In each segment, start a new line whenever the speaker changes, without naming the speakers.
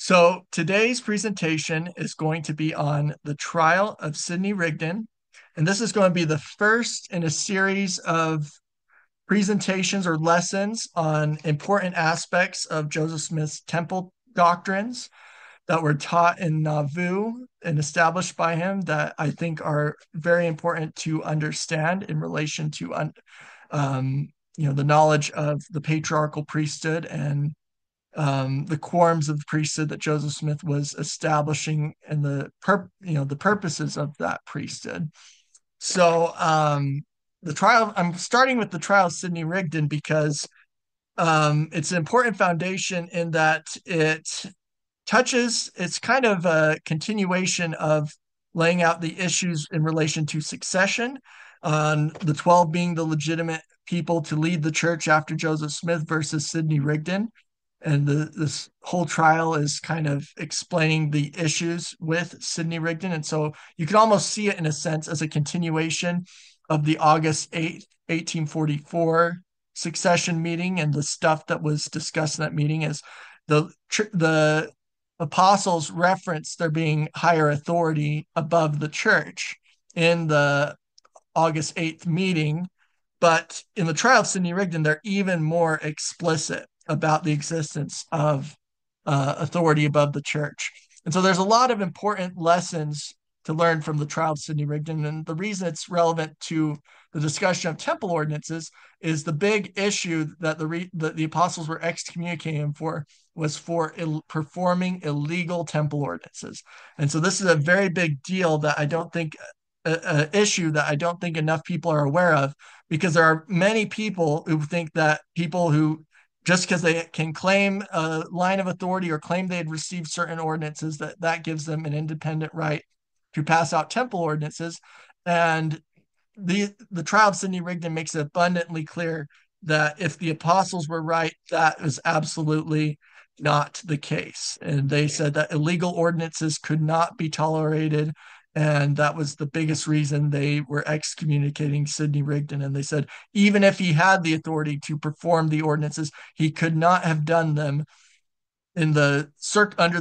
So today's presentation is going to be on the Trial of Sidney Rigdon, and this is going to be the first in a series of presentations or lessons on important aspects of Joseph Smith's temple doctrines that were taught in Nauvoo and established by him that I think are very important to understand in relation to the knowledge of the patriarchal priesthood and the quorums of the priesthood that Joseph Smith was establishing and the purposes of that priesthood. So I'm starting with the trial of Sidney Rigdon because it's an important foundation in that it's kind of a continuation of laying out the issues in relation to succession, on the 12 being the legitimate people to lead the church after Joseph Smith versus Sidney Rigdon. And this whole trial is kind of explaining the issues with Sidney Rigdon. And so you can almost see it in a sense as a continuation of the August 8th, 1844 succession meeting, and the stuff that was discussed in that meeting is the apostles reference there being higher authority above the church in the August 8th meeting. But in the trial of Sidney Rigdon, they're even more explicit about the existence of authority above the church. And so there's a lot of important lessons to learn from the trial of Sidney Rigdon. And the reason it's relevant to the discussion of temple ordinances is the big issue that the apostles were excommunicating him for was for performing illegal temple ordinances. And so this is a very big deal that I don't think a issue that I don't think enough people are aware of, because there are many people who think that people who just because they can claim a line of authority or claim they had received certain ordinances, that gives them an independent right to pass out temple ordinances. And the trial of Sidney Rigdon makes it abundantly clear that if the apostles were right, that is absolutely not the case. And they said that illegal ordinances could not be tolerated. And that was the biggest reason they were excommunicating Sidney Rigdon. And they said, even if he had the authority to perform the ordinances, he could not have done them under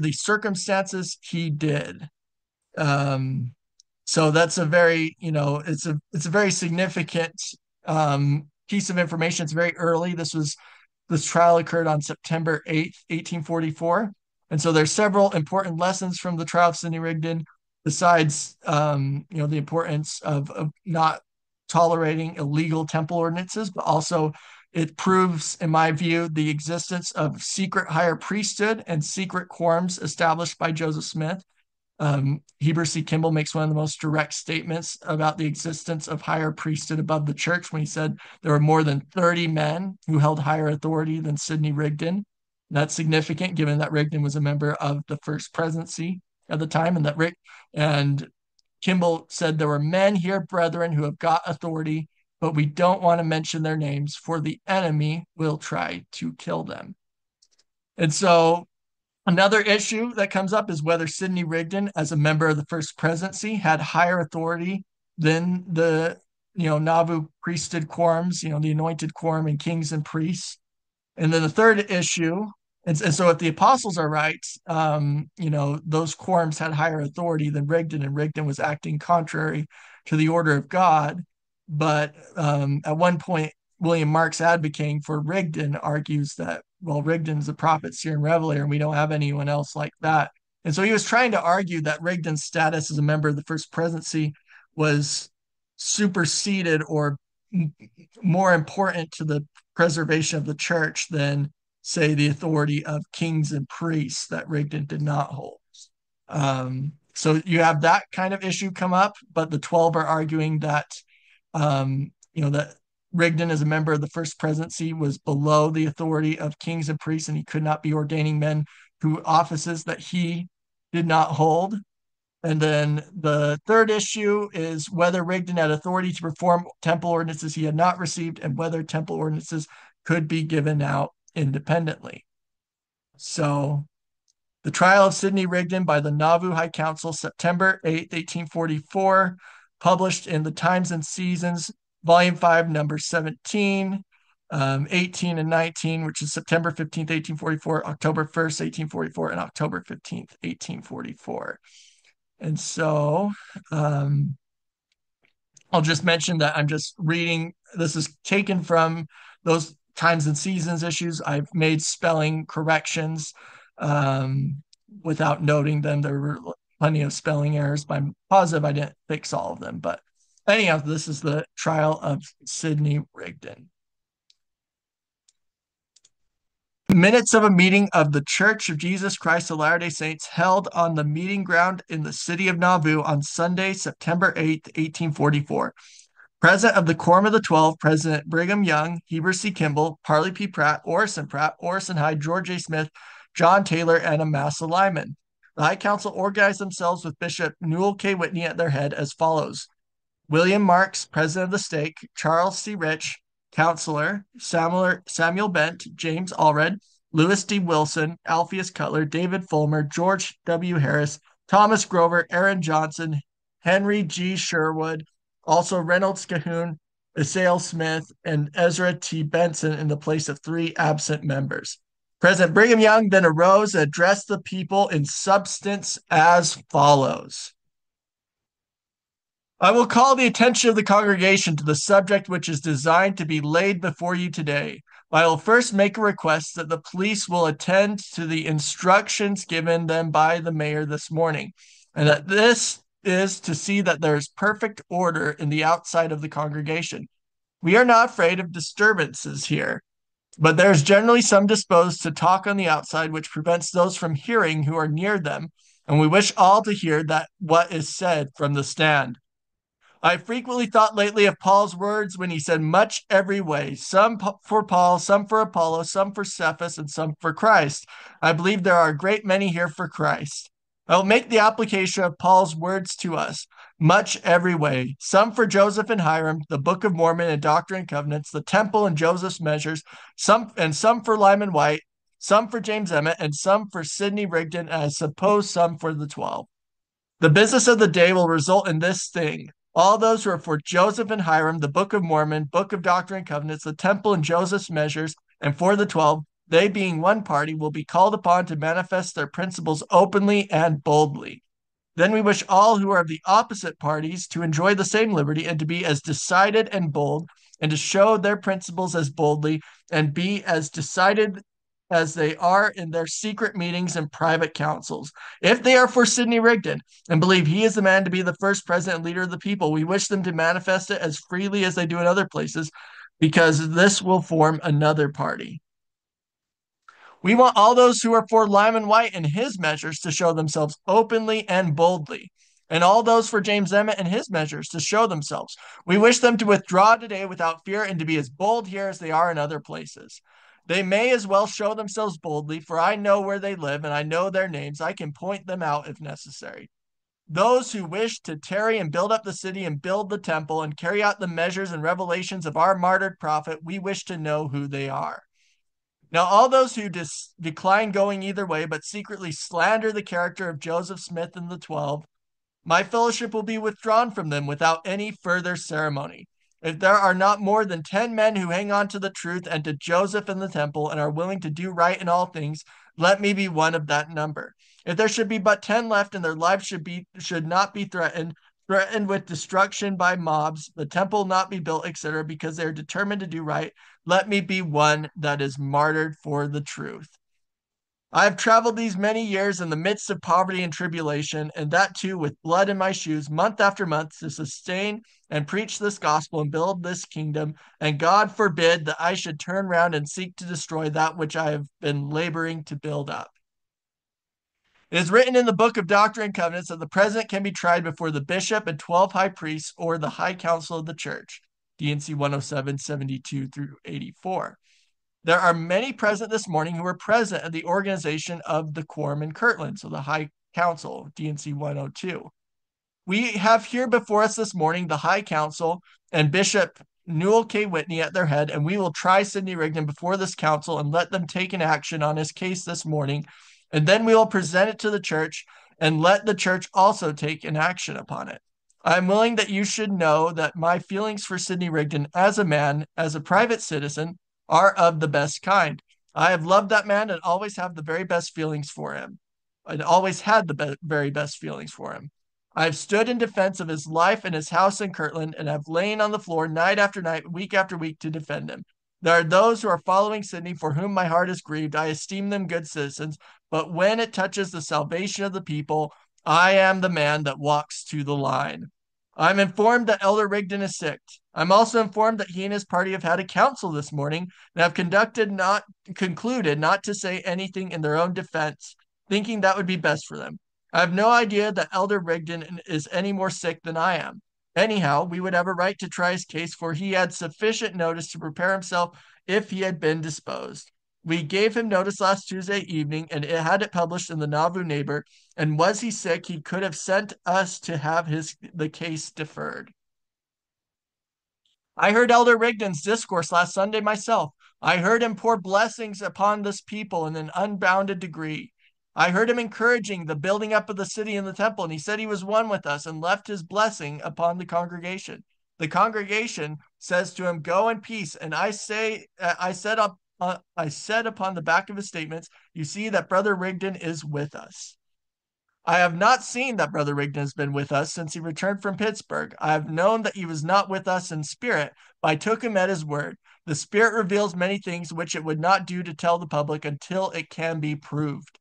the circumstances he did. Um, so that's a very, it's a very significant piece of information. It's very early. This trial occurred on September 8th, 1844. And so there's several important lessons from the trial of Sidney Rigdon, besides the importance of not tolerating illegal temple ordinances, but also it proves, in my view, the existence of secret higher priesthood and secret quorums established by Joseph Smith. Heber C. Kimball makes one of the most direct statements about the existence of higher priesthood above the church when he said there were more than 30 men who held higher authority than Sidney Rigdon. That's significant given that Rigdon was a member of the first presidency at the time, and Kimball said there were men here, brethren, who have got authority, but we don't want to mention their names, for the enemy will try to kill them. And so another issue that comes up is whether Sidney Rigdon, as a member of the first presidency, had higher authority than the Nauvoo priesthood quorums, the anointed quorum and kings and priests. And then the third issue, and so if the apostles are right, those quorums had higher authority than Rigdon, and Rigdon was acting contrary to the order of God. But at one point, William Marks, advocating for Rigdon, argues that, well, Rigdon's a prophet, seer, and revelator, and we don't have anyone else like that. And so he was trying to argue that Rigdon's status as a member of the first presidency was superseded or more important to the preservation of the church than, say, the authority of kings and priests that Rigdon did not hold. So you have that kind of issue come up, but the 12 are arguing that, that Rigdon, as a member of the first presidency, was below the authority of kings and priests, and he could not be ordaining men to offices that he did not hold. And then the third issue is whether Rigdon had authority to perform temple ordinances he had not received, and whether temple ordinances could be given out independently. So the trial of Sidney Rigdon by the Nauvoo High Council, September 8th, 1844, published in the Times and Seasons, Volume 5, Number 17. 18 and 19, which is September 15th, 1844, October 1st, 1844, and October 15th, 1844. And so I'll just mention that I'm just reading. This is taken from those times and seasons issues. I've made spelling corrections um, without noting them. There were plenty of spelling errors, but I'm positive I didn't fix all of them. But anyhow, this is the trial of Sidney Rigdon. Minutes of a meeting of the Church of Jesus Christ of Latter-day Saints held on the meeting ground in the city of Nauvoo on Sunday, September 8th, 1844. Present of the Quorum of the 12, President Brigham Young, Heber C. Kimball, Parley P. Pratt, Orson Hyde, George A. Smith, John Taylor, and Amasa Lyman. The High Council organized themselves with Bishop Newell K. Whitney at their head as follows: William Marks, President of the Stake; Charles C. Rich, Counselor; Samuel Bent, James Allred, Lewis D. Wilson, Alpheus Cutler, David Fulmer, George W. Harris, Thomas Grover, Aaron Johnson, Henry G. Sherwood, also Reynolds Cahoon, Assail Smith, and Ezra T. Benson in the place of three absent members. President Brigham Young then arose and addressed the people in substance as follows. I will call the attention of the congregation to the subject which is designed to be laid before you today. I will first make a request that the police will attend to the instructions given them by the mayor this morning, and that this is to see that there is perfect order in the outside of the congregation. We are not afraid of disturbances here, but there is generally some disposed to talk on the outside which prevents those from hearing who are near them, and we wish all to hear that what is said from the stand. I frequently thought lately of Paul's words when he said, much every way, some for Paul, some for Apollo, some for Cephas, and some for Christ. I believe there are a great many here for Christ. I will make the application of Paul's words to us, much every way, some for Joseph and Hiram, the Book of Mormon and Doctrine and Covenants, the Temple and Joseph's measures, some for Lyman White, some for James Emmett, and some for Sidney Rigdon, and I suppose some for the 12. The business of the day will result in this thing: all those who are for Joseph and Hiram, the Book of Mormon, Book of Doctrine and Covenants, the Temple and Joseph's measures, and for the 12, they being one party, will be called upon to manifest their principles openly and boldly. Then we wish all who are of the opposite parties to enjoy the same liberty and to be as decided and bold, and to show their principles as boldly and be as decided as they are in their secret meetings and private councils. If they are for Sidney Rigdon and believe he is the man to be the first president and leader of the people, we wish them to manifest it as freely as they do in other places, because this will form another party. We want all those who are for Lyman White and his measures to show themselves openly and boldly, and all those for James Emmett and his measures to show themselves. We wish them to withdraw today without fear and to be as bold here as they are in other places. They may as well show themselves boldly, for I know where they live and I know their names. I can point them out if necessary. Those who wish to tarry and build up the city and build the temple and carry out the measures and revelations of our martyred prophet, we wish to know who they are. Now, all those who decline going either way, but secretly slander the character of Joseph Smith and the 12, my fellowship will be withdrawn from them without any further ceremony. If there are not more than 10 men who hang on to the truth and to Joseph and the temple and are willing to do right in all things, let me be one of that number. If there should be but 10 left and their lives should not be threatened with destruction by mobs, the temple not be built, etc., because they are determined to do right, let me be one that is martyred for the truth. I have traveled these many years in the midst of poverty and tribulation, and that too with blood in my shoes, month after month, to sustain and preach this gospel and build this kingdom. And God forbid that I should turn round and seek to destroy that which I have been laboring to build up. It is written in the Book of Doctrine and Covenants that the president can be tried before the bishop and 12 high priests or the high council of the church. D&C 107, 72 through 84. There are many present this morning who were present at the organization of the Quorum in Kirtland, so the High Council, D&C 102. We have here before us this morning the High Council and Bishop Newell K. Whitney at their head, and we will try Sidney Rigdon before this council and let them take an action on his case this morning, and then we will present it to the church and let the church also take an action upon it. I am willing that you should know that my feelings for Sidney Rigdon as a man, as a private citizen, are of the best kind. I have loved that man and always have the very best feelings for him. I always had the very best feelings for him. I have stood in defense of his life and his house in Kirtland and have lain on the floor night after night, week after week to defend him. There are those who are following Sidney for whom my heart is grieved. I esteem them good citizens, but when it touches the salvation of the people, I am the man that walks to the line. I'm informed that Elder Rigdon is sick. I'm also informed that he and his party have had a council this morning and have concluded not to say anything in their own defense, thinking that would be best for them. I have no idea that Elder Rigdon is any more sick than I am. Anyhow, we would have a right to try his case, for he had sufficient notice to prepare himself if he had been disposed. We gave him notice last Tuesday evening, and it had it published in the Nauvoo Neighbor, and was he sick, he could have sent us to have the case deferred. I heard Elder Rigdon's discourse last Sunday myself. I heard him pour blessings upon this people in an unbounded degree. I heard him encouraging the building up of the city and the temple, and he said he was one with us and left his blessing upon the congregation. The congregation says to him, "Go in peace." And I said upon the back of his statements, "You see that Brother Rigdon is with us." I have not seen that Brother Rigdon has been with us since he returned from Pittsburgh. I have known that he was not with us in spirit, but I took him at his word. The spirit reveals many things which it would not do to tell the public until it can be proved.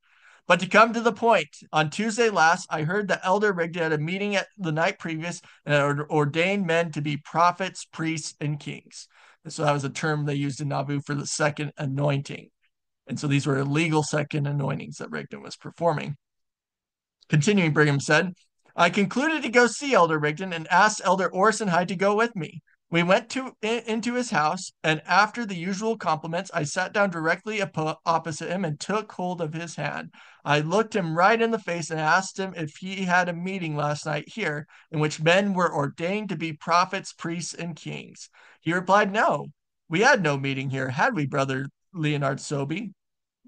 But to come to the point, on Tuesday last, I heard that Elder Rigdon had a meeting at the night previous and had ordained men to be prophets, priests, and kings. And so that was a term they used in Nauvoo for the second anointing. And so these were illegal second anointings that Rigdon was performing. Continuing, Brigham said, I concluded to go see Elder Rigdon and asked Elder Orson Hyde to go with me. We went into his house, and after the usual compliments, I sat down directly opposite him and took hold of his hand. I looked him right in the face and asked him if he had a meeting last night here in which men were ordained to be prophets, priests, and kings. He replied, No, we had no meeting here, had we, Brother Leonard Sobey?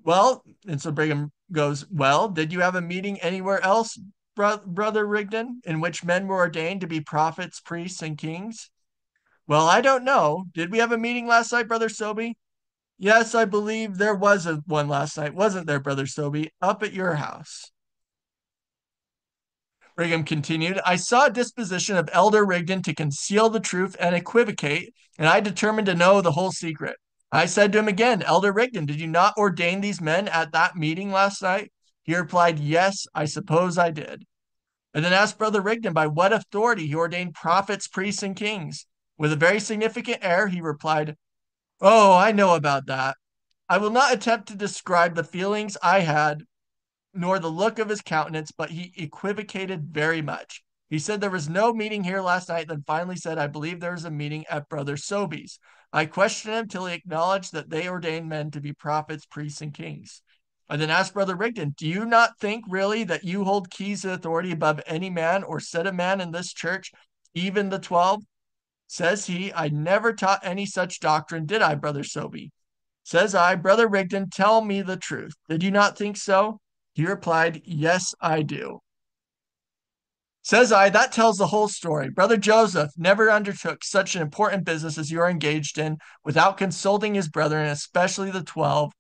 Well, and so Brigham goes, Well, did you have a meeting anywhere else, Brother Rigdon, in which men were ordained to be prophets, priests, and kings? Well, I don't know. Did we have a meeting last night, Brother Sobey? Yes, I believe there was one last night, wasn't there, Brother Sobey, up at your house? Brigham continued, I saw a disposition of Elder Rigdon to conceal the truth and equivocate, and I determined to know the whole secret. I said to him again, Elder Rigdon, did you not ordain these men at that meeting last night? He replied, Yes, I suppose I did. And then asked Brother Rigdon by what authority he ordained prophets, priests, and kings. With a very significant air, he replied, Oh, I know about that. I will not attempt to describe the feelings I had nor the look of his countenance, but he equivocated very much. He said there was no meeting here last night, then finally said, I believe there is a meeting at Brother Sobey's. I questioned him till he acknowledged that they ordained men to be prophets, priests, and kings. I then asked Brother Rigdon, Do you not think really that you hold keys to authority above any man or set of man in this church, even the 12? Says he, I never taught any such doctrine, did I, Brother Sobey? Says I, Brother Rigdon, tell me the truth. Did you not think so? He replied, Yes, I do. Says I, that tells the whole story. Brother Joseph never undertook such an important business as you are engaged in without consulting his brethren, especially the 12,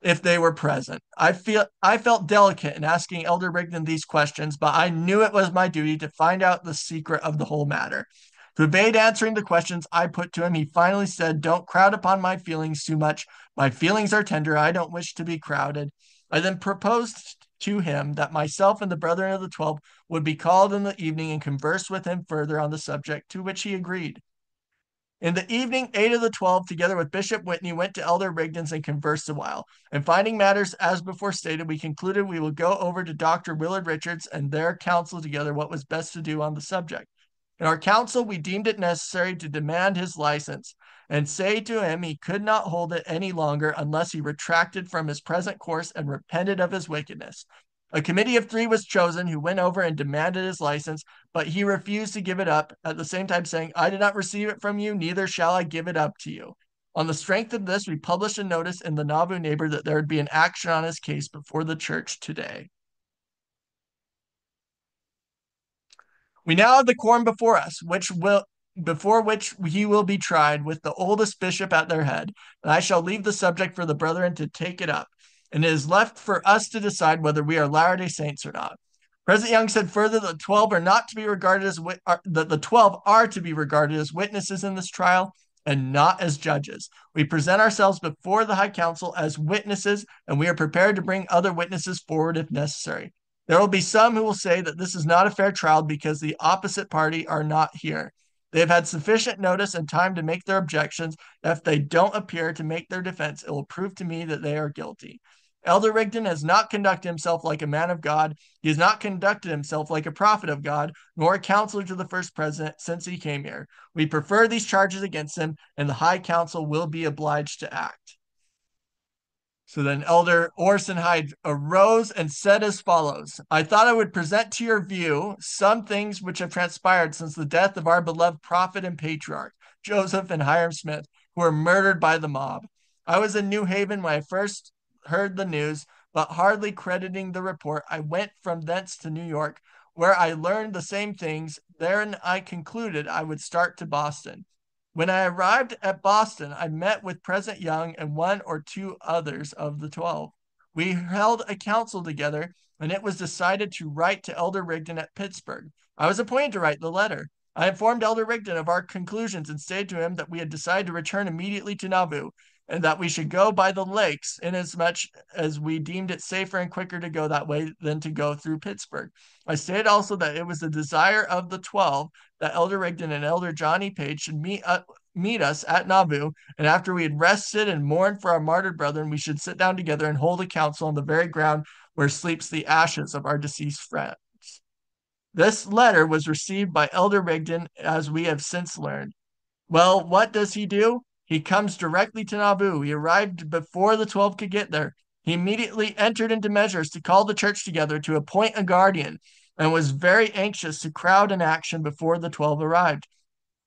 if they were present. I felt delicate in asking Elder Rigdon these questions, but I knew it was my duty to find out the secret of the whole matter. To evade answering the questions I put to him, he finally said, Don't crowd upon my feelings too much. My feelings are tender. I don't wish to be crowded. I then proposed to him that myself and the brethren of the 12 would be called in the evening and converse with him further on the subject, to which he agreed. In the evening, 8 of the 12, together with Bishop Whitney, went to Elder Rigdon's and conversed a while. And finding matters as before stated, we concluded we would go over to Dr. Willard Richards and there counsel together what was best to do on the subject. In our council, we deemed it necessary to demand his license and say to him he could not hold it any longer unless he retracted from his present course and repented of his wickedness. A committee of 3 was chosen who went over and demanded his license, but he refused to give it up, at the same time saying, I did not receive it from you, neither shall I give it up to you. On the strength of this, we published a notice in the Nauvoo Neighbor that there would be an action on his case before the church today. We now have the quorum before us, which before which he will be tried, with the oldest bishop at their head. And I shall leave the subject for the brethren to take it up. And it is left for us to decide whether we are Latter-day Saints or not. President Young said further that the 12 are not to be regarded as that the 12 are to be regarded as witnesses in this trial and not as judges. We present ourselves before the High Council as witnesses, and we are prepared to bring other witnesses forward if necessary. There will be some who will say that this is not a fair trial because the opposite party are not here. They have had sufficient notice and time to make their objections. If they don't appear to make their defense, it will prove to me that they are guilty. Elder Rigdon has not conducted himself like a man of God. He has not conducted himself like a prophet of God, nor a counselor to the first president since he came here. We prefer these charges against him, and the High Council will be obliged to act. So then Elder Orson Hyde arose and said as follows: I thought I would present to your view some things which have transpired since the death of our beloved prophet and patriarch, Joseph and Hiram Smith, who were murdered by the mob. I was in New Haven when I first heard the news, but hardly crediting the report, I went from thence to New York, where I learned the same things. Therein I concluded I would start to Boston. When I arrived at Boston, I met with President Young and one or two others of the 12. We held a council together, and it was decided to write to Elder Rigdon at Pittsburgh. I was appointed to write the letter. I informed Elder Rigdon of our conclusions and stated to him that we had decided to return immediately to Nauvoo, and that we should go by the lakes, inasmuch as we deemed it safer and quicker to go that way than to go through Pittsburgh. I stated also that it was the desire of the 12 that Elder Rigdon and Elder Johnny Page should meet us at Nauvoo, and after we had rested and mourned for our martyred brethren, we should sit down together and hold a council on the very ground where sleeps the ashes of our deceased friends. This letter was received by Elder Rigdon, as we have since learned. Well, what does he do? He comes directly to Nauvoo. He arrived before the 12 could get there. He immediately entered into measures to call the church together to appoint a guardian, and was very anxious to crowd an action before the 12 arrived.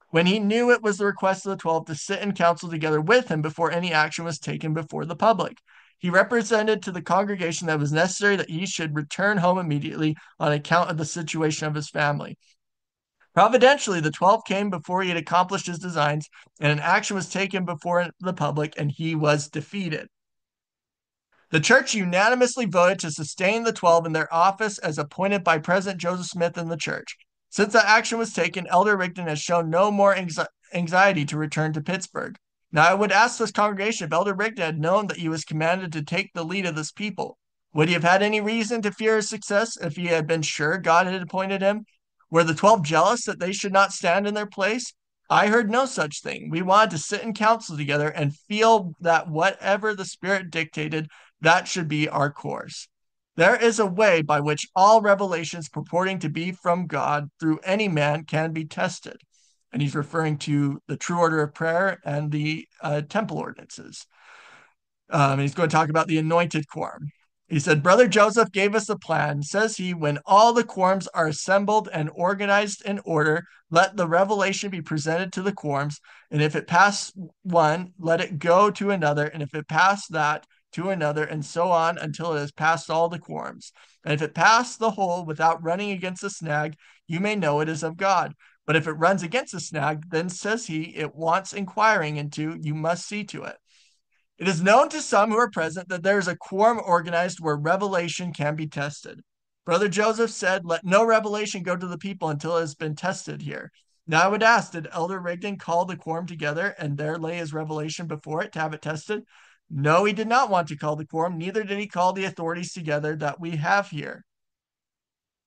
When he knew it was the request of the 12 to sit in council together with him before any action was taken before the public, he represented to the congregation that it was necessary that he should return home immediately on account of the situation of his family. Providentially, the 12 came before he had accomplished his designs, and an action was taken before the public, and he was defeated. The church unanimously voted to sustain the 12 in their office as appointed by President Joseph Smith in the church. Since that action was taken, Elder Rigdon has shown no more anxiety to return to Pittsburgh. Now, I would ask this congregation if Elder Rigdon had known that he was commanded to take the lead of this people. Would he have had any reason to fear his success if he had been sure God had appointed him? Were the 12 jealous that they should not stand in their place? I heard no such thing. We wanted to sit in council together and feel that whatever the Spirit dictated, that should be our course. There is a way by which all revelations purporting to be from God through any man can be tested. And he's referring to the true order of prayer and the temple ordinances. He's going to talk about the anointed quorum. He said, Brother Joseph gave us a plan, says he, when all the quorums are assembled and organized in order, let the revelation be presented to the quorums, and if it pass one, let it go to another, and if it pass that, to another, and so on until it has passed all the quorums. And if it pass the whole without running against a snag, you may know it is of God. But if it runs against a snag, then says he, it wants inquiring into, you must see to it. It is known to some who are present that there is a quorum organized where revelation can be tested. Brother Joseph said, let no revelation go to the people until it has been tested here. Now I would ask, did Elder Rigdon call the quorum together and there lay his revelation before it to have it tested? No, he did not want to call the quorum, neither did he call the authorities together that we have here.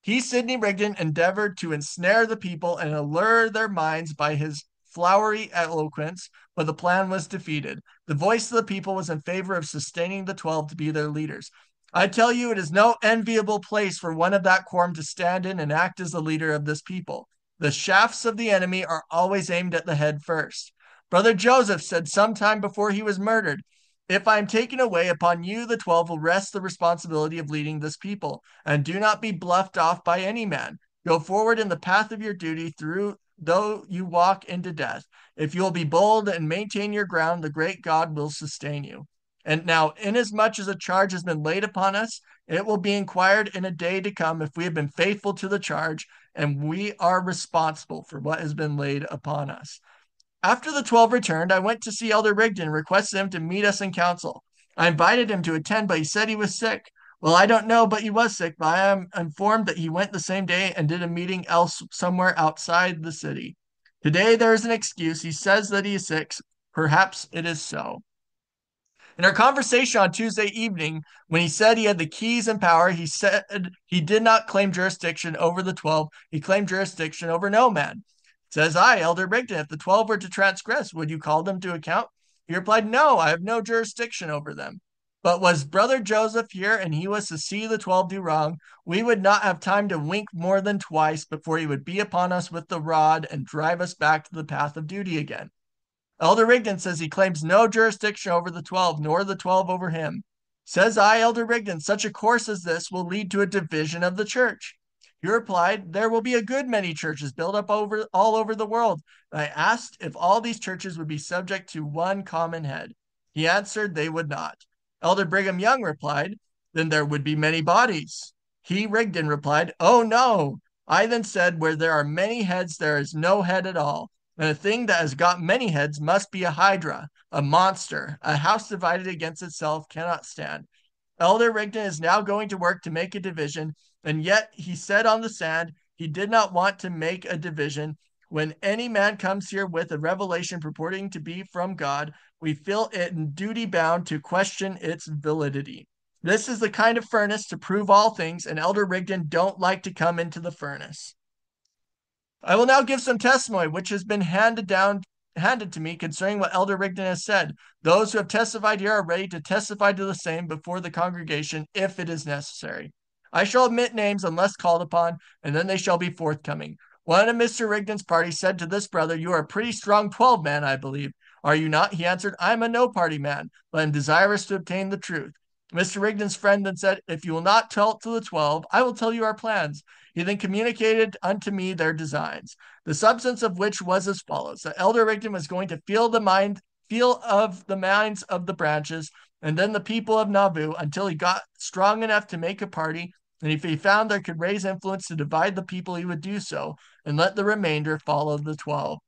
He, Sidney Rigdon, endeavored to ensnare the people and allure their minds by his flowery eloquence, but the plan was defeated. The voice of the people was in favor of sustaining the 12 to be their leaders. I tell you, it is no enviable place for one of that quorum to stand in and act as the leader of this people. The shafts of the enemy are always aimed at the head first. Brother Joseph said some time before he was murdered, if I am taken away, upon you, the 12, will rest the responsibility of leading this people, and do not be bluffed off by any man. Go forward in the path of your duty through though you walk into death. If you will be bold and maintain your ground, the great God will sustain you. And now, inasmuch as a charge has been laid upon us, It will be inquired in a day to come if we have been faithful to the charge, and we are responsible for what has been laid upon us. After the 12 returned, I went to see Elder Rigdon and requested him to meet us in council. I invited him to attend, but he said he was sick. Well, I don't know, but he was sick, but I am informed that he went the same day and did a meeting else somewhere outside the city. Today there is an excuse. He says that he is sick. Perhaps it is so. In our conversation on Tuesday evening, when he said he had the keys and power, he said he did not claim jurisdiction over the 12. He claimed jurisdiction over no man. Says I, Elder Rigdon, if the 12 were to transgress, would you call them to account? He replied, no, I have no jurisdiction over them. But was Brother Joseph here and he was to see the 12 do wrong, we would not have time to wink more than twice before he would be upon us with the rod and drive us back to the path of duty again. Elder Rigdon says he claims no jurisdiction over the 12, nor the 12 over him. Says I, Elder Rigdon, such a course as this will lead to a division of the church. He replied, there will be a good many churches built up all over the world. I asked if all these churches would be subject to one common head. He answered they would not. Elder Brigham Young replied, then there would be many bodies. He, Rigdon, replied, oh no. I then said, where there are many heads, there is no head at all. And a thing that has got many heads must be a hydra, a monster. A house divided against itself cannot stand. Elder Rigdon is now going to work to make a division, and yet he said on the sand he did not want to make a division. When any man comes here with a revelation purporting to be from God, we feel it in duty bound to question its validity. This is the kind of furnace to prove all things, and Elder Rigdon don't like to come into the furnace. I will now give some testimony which has been handed to me concerning what Elder Rigdon has said. Those who have testified here are ready to testify to the same before the congregation if it is necessary. I shall omit names unless called upon, and then they shall be forthcoming. One of Mr. Rigdon's party said to this brother, you are a pretty strong 12 man, I believe. Are you not? He answered, I am a no party man, but am desirous to obtain the truth. Mr. Rigdon's friend then said, if you will not tell it to the 12, I will tell you our plans. He then communicated unto me their designs, the substance of which was as follows: that Elder Rigdon was going to feel of the minds of the branches, and then the people of Nauvoo, until he got strong enough to make a party, and if he found there could raise influence to divide the people, he would do so, and let the remainder follow the 12.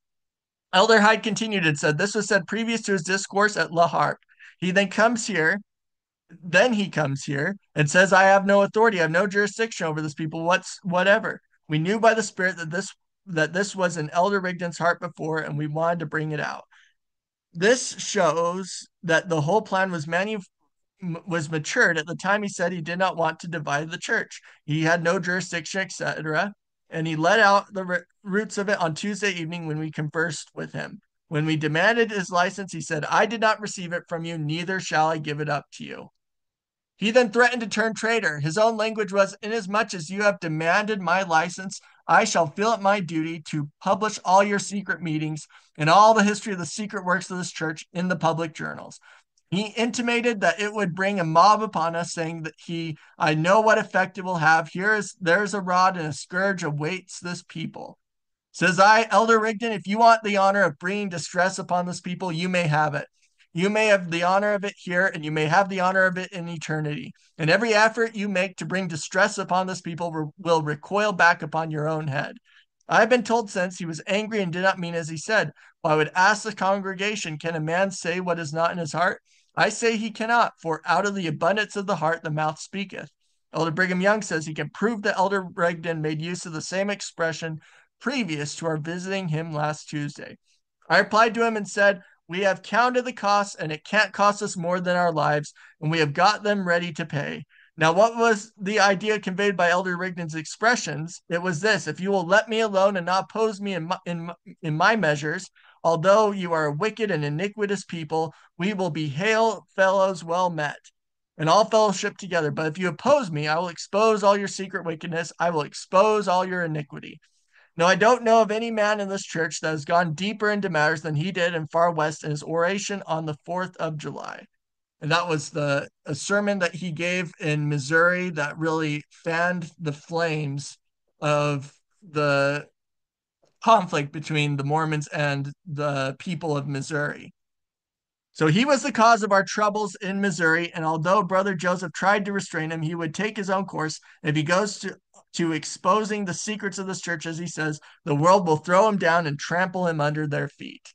Elder Hyde continued and said, this was said previous to his discourse at La Harpe. He comes here and says, I have no authority, I have no jurisdiction over this people whatever. We knew by the Spirit that this was in Elder Rigdon's heart before, and we wanted to bring it out. This shows that the whole plan was matured at the time he said he did not want to divide the church. He had no jurisdiction, etc. And he let out the roots of it on Tuesday evening when we conversed with him. When we demanded his license, he said, I did not receive it from you, neither shall I give it up to you. He then threatened to turn traitor. His own language was, inasmuch as you have demanded my license, I shall feel it my duty to publish all your secret meetings and all the history of the secret works of this church in the public journals. He intimated that it would bring a mob upon us, saying that I know what effect it will have. There's a rod and a scourge awaits this people. Says I, Elder Rigdon, if you want the honor of bringing distress upon this people, you may have it. You may have the honor of it here, and you may have the honor of it in eternity. And every effort you make to bring distress upon this people will recoil back upon your own head. I have been told since he was angry and did not mean as he said. Well, I would ask the congregation, can a man say what is not in his heart? I say he cannot, for out of the abundance of the heart the mouth speaketh. Elder Brigham Young says he can prove that Elder Rigdon made use of the same expression previous to our visiting him last Tuesday. I replied to him and said, we have counted the costs, and it can't cost us more than our lives, and we have got them ready to pay. Now, what was the idea conveyed by Elder Rigdon's expressions? It was this: if you will let me alone and not oppose me in my measures, although you are a wicked and iniquitous people, we will be hail fellows well met, and all fellowship together. But if you oppose me, I will expose all your secret wickedness. I will expose all your iniquity. Now, I don't know of any man in this church that has gone deeper into matters than he did in Far West in his oration on the 4th of July. And that was a sermon that he gave in Missouri that really fanned the flames of the conflict between the Mormons and the people of Missouri. So he was the cause of our troubles in Missouri, and although Brother Joseph tried to restrain him, he would take his own course. If he goes to exposing the secrets of this church, as he says, the world will throw him down and trample him under their feet.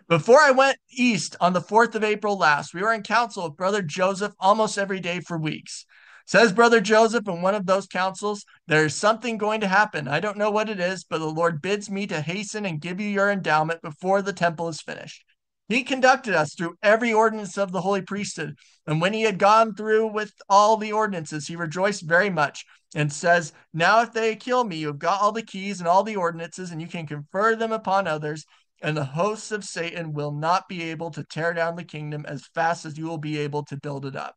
Before I went east on the 4th of April last, we were in council with Brother Joseph almost every day for weeks. Says Brother Joseph in one of those councils, there is something going to happen. I don't know what it is, but the Lord bids me to hasten and give you your endowment before the temple is finished. He conducted us through every ordinance of the holy priesthood, and when he had gone through with all the ordinances, he rejoiced very much and says, now if they kill me, you've got all the keys and all the ordinances, and you can confer them upon others, and the hosts of Satan will not be able to tear down the kingdom as fast as you will be able to build it up.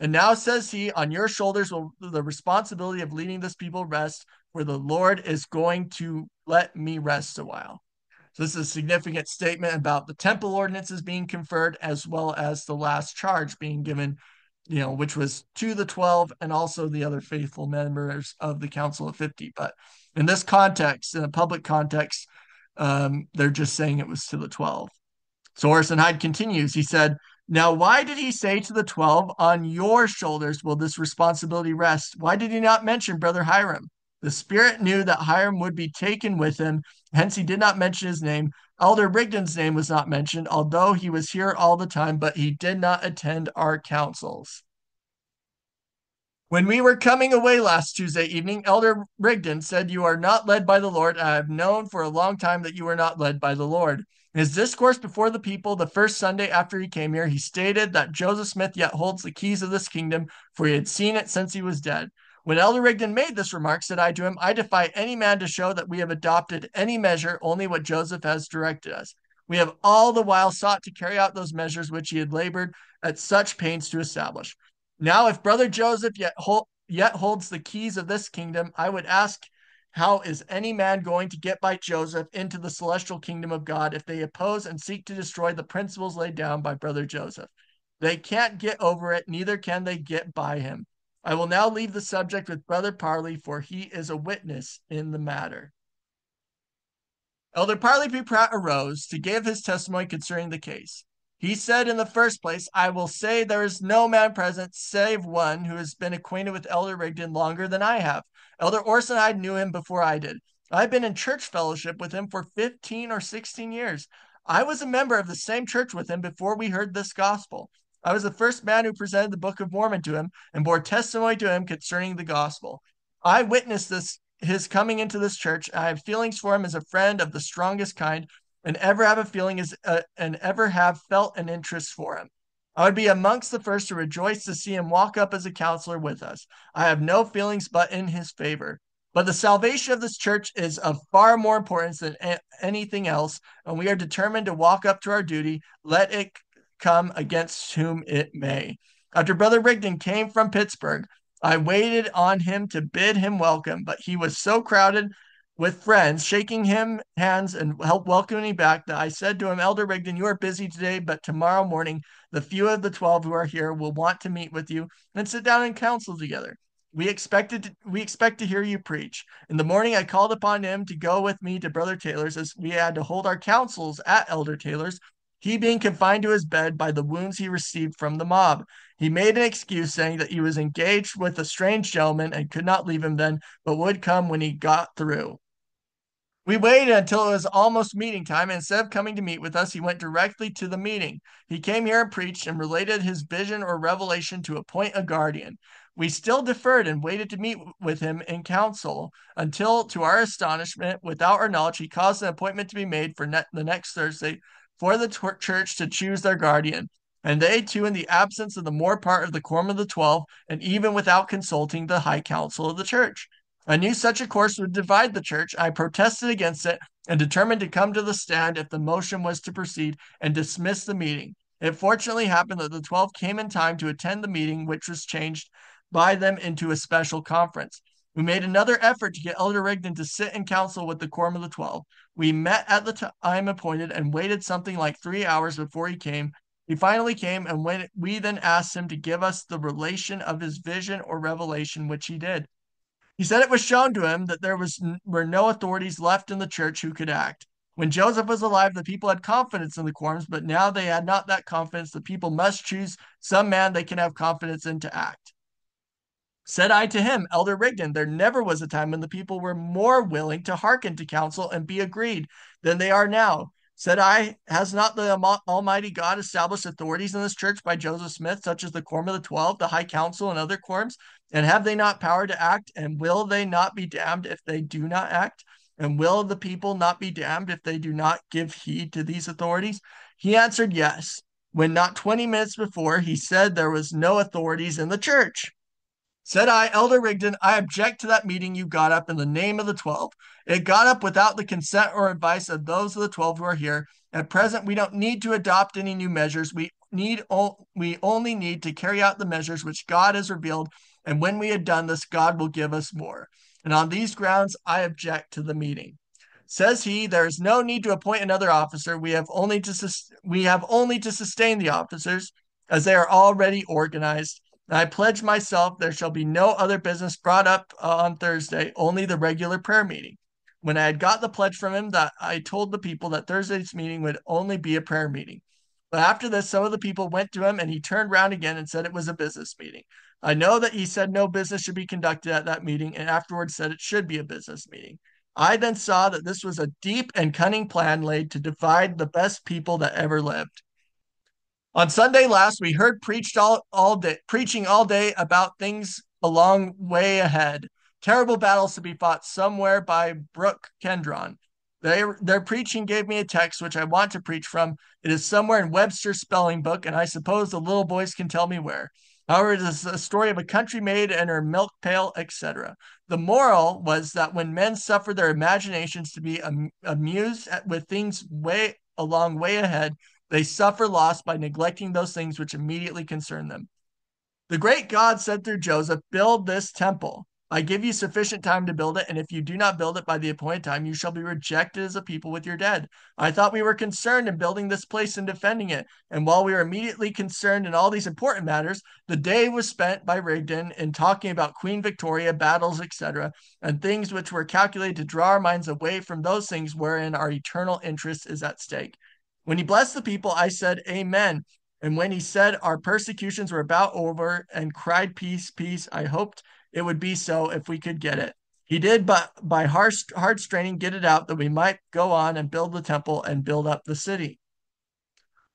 And now, says he, on your shoulders will the responsibility of leading this people rest, for the Lord is going to let me rest a while. So this is a significant statement about the temple ordinances being conferred, as well as the last charge being given, which was to the 12 and also the other faithful members of the Council of 50. But in this context, in a public context, they're just saying it was to the 12. So Orson Hyde continues. He said, now, why did he say to the 12, on your shoulders will this responsibility rest? Why did he not mention Brother Hiram? The Spirit knew that Hiram would be taken with him, hence he did not mention his name. Elder Rigdon's name was not mentioned, although he was here all the time, but he did not attend our councils. When we were coming away last Tuesday evening, Elder Rigdon said, you are not led by the Lord. I have known for a long time that you are not led by the Lord. In his discourse before the people the first Sunday after he came here, he stated that Joseph Smith yet holds the keys of this kingdom, for he had seen it since he was dead. When Elder Rigdon made this remark, said I to him, I defy any man to show that we have adopted any measure, only what Joseph has directed us. We have all the while sought to carry out those measures which he had labored at such pains to establish. Now, if Brother Joseph yet holds the keys of this kingdom, I would ask, how is any man going to get by Joseph into the celestial kingdom of God if they oppose and seek to destroy the principles laid down by Brother Joseph? They can't get over it, neither can they get by him. I will now leave the subject with Brother Parley, for he is a witness in the matter. Elder Parley P. Pratt arose to give his testimony concerning the case. He said in the first place, I will say there is no man present save one who has been acquainted with Elder Rigdon longer than I have. Elder Orson Hyde knew him before I did. I've been in church fellowship with him for 15 or 16 years. I was a member of the same church with him before we heard this gospel. I was the first man who presented the Book of Mormon to him and bore testimony to him concerning the gospel. I witnessed his coming into this church. I have feelings for him as a friend of the strongest kind, and ever have a feeling and ever have felt an interest for him. I would be amongst the first to rejoice to see him walk up as a counselor with us. I have no feelings but in his favor. But the salvation of this church is of far more importance than anything else, and we are determined to walk up to our duty, let it come against whom it may. After Brother Rigdon came from Pittsburgh, I waited on him to bid him welcome, but he was so crowded with friends, shaking him hands and help welcoming back, that I said to him, Elder Rigdon, you are busy today, but tomorrow morning the few of the 12 who are here will want to meet with you and sit down and counsel together. We expect to hear you preach. In the morning I called upon him to go with me to Brother Taylor's, as we had to hold our councils at Elder Taylor's, he being confined to his bed by the wounds he received from the mob. He made an excuse, saying that he was engaged with a strange gentleman and could not leave him then, but would come when he got through. We waited until it was almost meeting time, and instead of coming to meet with us, he went directly to the meeting. He came here and preached and related his vision or revelation to appoint a guardian. We still deferred and waited to meet with him in council until, to our astonishment, without our knowledge, he caused an appointment to be made for the next Thursday for the church to choose their guardian. And they, too, in the absence of the more part of the Quorum of the 12, and even without consulting the high council of the church. I knew such a course would divide the church. I protested against it and determined to come to the stand if the motion was to proceed and dismiss the meeting. It fortunately happened that the 12 came in time to attend the meeting, which was changed by them into a special conference. We made another effort to get Elder Rigdon to sit in council with the Quorum of the 12. We met at the time appointed and waited something like 3 hours before he came. He finally came, and when we then asked him to give us the relation of his vision or revelation, which he did. He said it was shown to him that there were no authorities left in the church who could act. When Joseph was alive, the people had confidence in the quorums, but now they had not that confidence. The people must choose some man they can have confidence in to act. Said I to him, Elder Rigdon, there never was a time when the people were more willing to hearken to counsel and be agreed than they are now. Said I, has not the Almighty God established authorities in this church by Joseph Smith, such as the Quorum of the 12, the High Council, and other quorums? And have they not power to act? And will they not be damned if they do not act? And will the people not be damned if they do not give heed to these authorities? He answered, yes, when not 20 minutes before he said there was no authorities in the church. Said I, Elder Rigdon, I object to that meeting you got up in the name of the 12. It got up without the consent or advice of those of the 12 who are here. At present, we don't need to adopt any new measures. We only need to carry out the measures which God has revealed, and when we have done this, God will give us more. And on these grounds, I object to the meeting. Says he, there is no need to appoint another officer. We have only to sustain the officers, as they are already organized. I pledge myself there shall be no other business brought up on Thursday, only the regular prayer meeting. When I had got the pledge from him, that I told the people that Thursday's meeting would only be a prayer meeting. But after this, some of the people went to him, and he turned round again and said it was a business meeting. I know that he said no business should be conducted at that meeting, and afterwards said it should be a business meeting. I then saw that this was a deep and cunning plan laid to divide the best people that ever lived. On Sunday last, we heard preaching all day about things a long way ahead. Terrible battles to be fought somewhere by Brook Kendron. Their preaching gave me a text which I want to preach from. It is somewhere in Webster's spelling book, and I suppose the little boys can tell me where. However, it is a story of a country maid and her milk pail, etc. The moral was that when men suffer their imaginations to be amused with things a long way ahead, they suffer loss by neglecting those things which immediately concern them. The great God said through Joseph, build this temple. I give you sufficient time to build it, and if you do not build it by the appointed time, you shall be rejected as a people with your dead. I thought we were concerned in building this place and defending it, and while we were immediately concerned in all these important matters, the day was spent by Rigdon in talking about Queen Victoria, battles, etc., and things which were calculated to draw our minds away from those things wherein our eternal interest is at stake. When he blessed the people, I said, Amen. And when he said our persecutions were about over and cried, peace, peace, I hoped it would be so if we could get it. He did, but by hard straining, get it out that we might go on and build the temple and build up the city.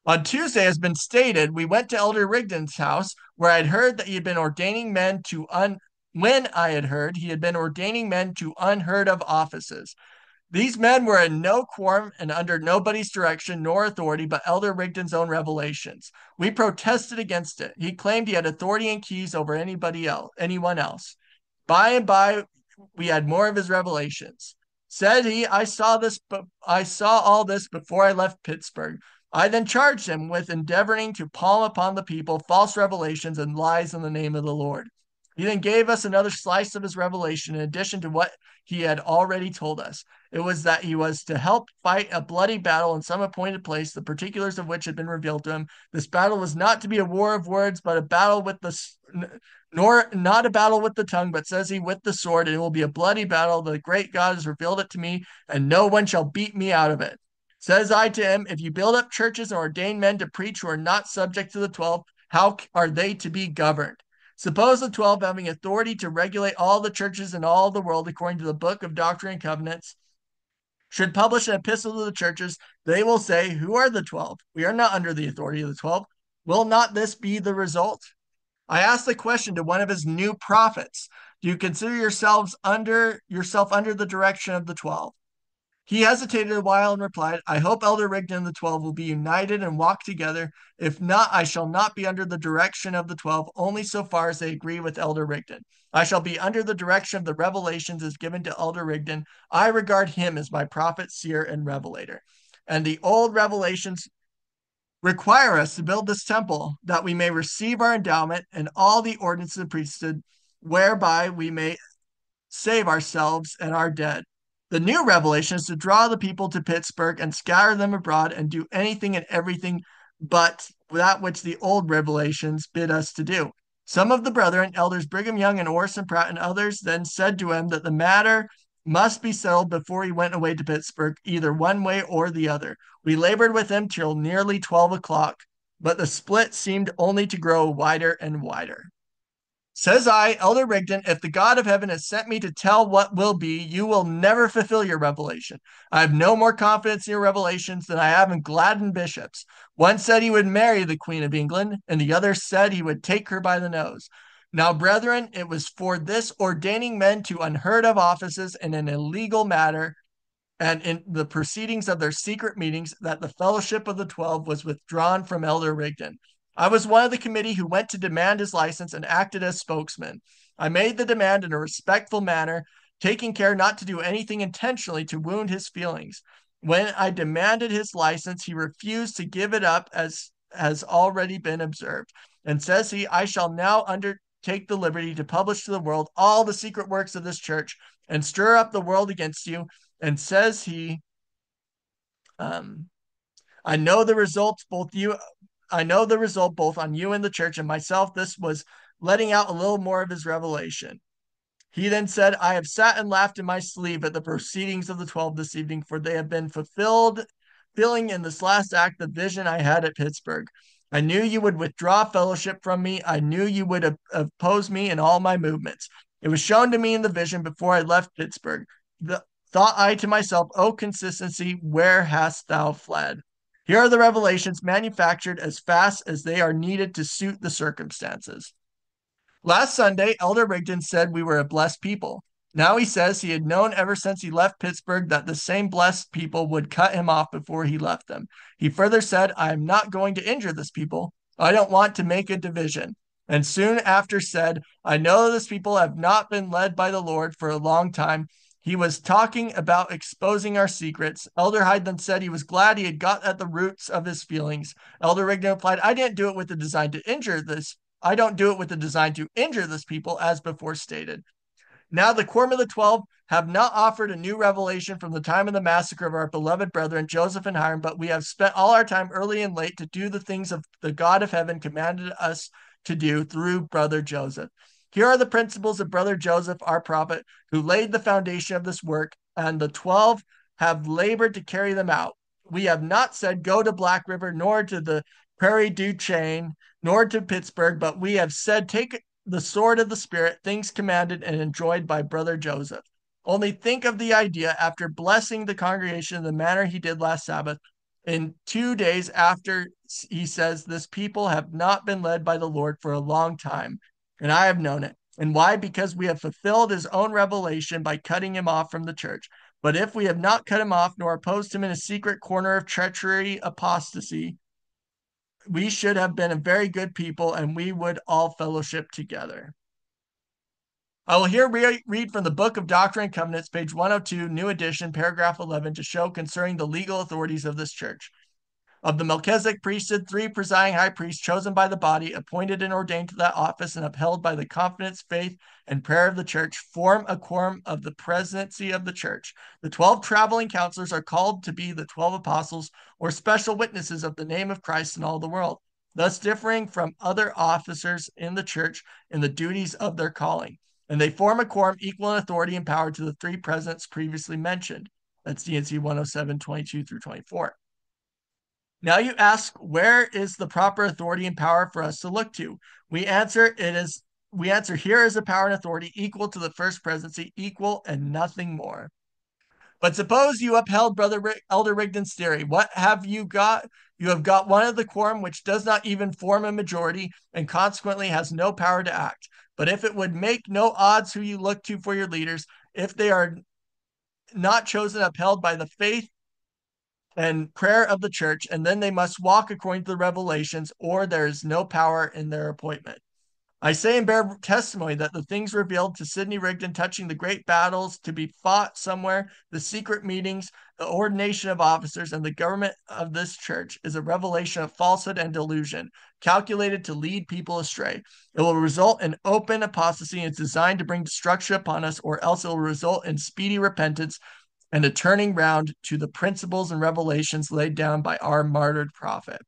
On Tuesday, as been stated, we went to Elder Rigdon's house, where I had heard that he had been ordaining men to when I had heard he had been ordaining men to unheard of offices. These men were in no quorum and under nobody's direction nor authority but Elder Rigdon's own revelations. We protested against it. He claimed he had authority and keys over anyone else. By and by, we had more of his revelations. Said he, I saw all this before I left Pittsburgh. I then charged him with endeavoring to palm upon the people false revelations and lies in the name of the Lord. He then gave us another slice of his revelation in addition to what he had already told us. It was that he was to help fight a bloody battle in some appointed place, the particulars of which had been revealed to him. This battle was not to be a war of words, but a battle with not a battle with the tongue, but says he, with the sword, and it will be a bloody battle. The great God has revealed it to me, and no one shall beat me out of it. Says I to him, if you build up churches and ordain men to preach who are not subject to the 12, how are they to be governed? Suppose the 12, having authority to regulate all the churches in all the world according to the book of Doctrine and Covenants, should publish an epistle to the churches, they will say, who are the 12? We are not under the authority of the 12. Will not this be the result? I asked the question to one of his new prophets. Do you consider yourself under the direction of the 12? He hesitated a while and replied, I hope Elder Rigdon and the 12 will be united and walk together. If not, I shall not be under the direction of the 12, only so far as they agree with Elder Rigdon. I shall be under the direction of the revelations as given to Elder Rigdon. I regard him as my prophet, seer, and revelator. And the old revelations require us to build this temple that we may receive our endowment and all the ordinances of the priesthood, whereby we may save ourselves and our dead. The new revelation is to draw the people to Pittsburgh and scatter them abroad and do anything and everything but that which the old revelations bid us to do. Some of the brethren, elders Brigham Young and Orson Pratt and others, then said to him that the matter must be settled before he went away to Pittsburgh, either one way or the other. We labored with him till nearly 12 o'clock, but the split seemed only to grow wider and wider. Says I, Elder Rigdon, if the God of heaven has sent me to tell what will be, you will never fulfill your revelation. I have no more confidence in your revelations than I have in Gladden bishops. One said he would marry the Queen of England, and the other said he would take her by the nose. Now, brethren, it was for this ordaining men to unheard of offices in an illegal matter and in the proceedings of their secret meetings that the fellowship of the 12 was withdrawn from Elder Rigdon. I was one of the committee who went to demand his license and acted as spokesman. I made the demand in a respectful manner, taking care not to do anything intentionally to wound his feelings. When I demanded his license, he refused to give it up, as has already been observed. And says he, I shall now undertake the liberty to publish to the world all the secret works of this church and stir up the world against you. And says he, um, I know the results both you I know the result both on you and the church and myself. This was letting out a little more of his revelation. He then said, I have sat and laughed in my sleep at the proceedings of the 12 this evening, for they have been fulfilled, filling in this last act the vision I had at Pittsburgh. I knew you would withdraw fellowship from me. I knew you would oppose me in all my movements. It was shown to me in the vision before I left Pittsburgh. Thought I to myself, O consistency, where hast thou fled? Here are the revelations manufactured as fast as they are needed to suit the circumstances. Last Sunday, Elder Rigdon said we were a blessed people. Now he says he had known ever since he left Pittsburgh that the same blessed people would cut him off before he left them. He further said, I am not going to injure this people. I don't want to make a division. And soon after said, I know this people have not been led by the Lord for a long time. He was talking about exposing our secrets. Elder Hyde then said he was glad he had got at the roots of his feelings. Elder Rigdon replied, I didn't do it with the design to injure this. I don't do it with the design to injure this people, as before stated. Now the Quorum of the 12 have not offered a new revelation from the time of the massacre of our beloved brethren, Joseph and Hiram, but we have spent all our time early and late to do the things of the God of heaven commanded us to do through brother Joseph. Here are the principles of brother Joseph, our prophet, who laid the foundation of this work, and the 12 have labored to carry them out. We have not said, go to Black River, nor to the Prairie du Chien, nor to Pittsburgh, but we have said, take the sword of the Spirit, things commanded and enjoined by brother Joseph. Only think of the idea, after blessing the congregation in the manner he did last Sabbath, in 2 days after he says, this people have not been led by the Lord for a long time, and I have known it. And why? Because we have fulfilled his own revelation by cutting him off from the church. But if we have not cut him off, nor opposed him in a secret corner of treachery, apostasy, we should have been a very good people, and we would all fellowship together. I will here read from the Book of Doctrine and Covenants, page 102, new edition, paragraph 11, to show concerning the legal authorities of this church. Of the Melchizedek priesthood, 3 presiding high priests chosen by the body, appointed and ordained to that office, and upheld by the confidence, faith, and prayer of the church, form a quorum of the presidency of the church. The 12 traveling counselors are called to be the 12 apostles, or special witnesses of the name of Christ in all the world, thus differing from other officers in the church in the duties of their calling. And they form a quorum equal in authority and power to the 3 presidents previously mentioned. That's D&C 107, 22 through 24. Now you ask, where is the proper authority and power for us to look to? We answer, here is a power and authority equal to the first presidency, equal and nothing more. But suppose you upheld Elder Rigdon's theory. What have you got? You have got one of the quorum which does not even form a majority and consequently has no power to act. But if it would make no odds who you look to for your leaders, if they are not chosen, upheld by the faith and prayer of the church, and then they must walk according to the revelations, or there is no power in their appointment. I say and bear testimony that the things revealed to Sidney Rigdon touching the great battles to be fought somewhere, the secret meetings, the ordination of officers, and the government of this church is a revelation of falsehood and delusion, calculated to lead people astray. It will result in open apostasy and is designed to bring destruction upon us, or else it will result in speedy repentance and a turning round to the principles and revelations laid down by our martyred prophet.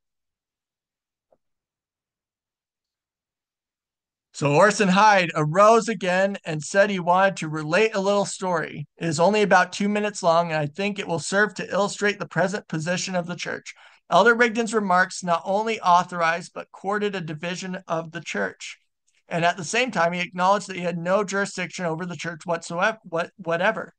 So Orson Hyde arose again and said he wanted to relate a little story. It is only about 2 minutes long, and I think it will serve to illustrate the present position of the church. Elder Rigdon's remarks not only authorized, but courted a division of the church. And at the same time, he acknowledged that he had no jurisdiction over the church whatever.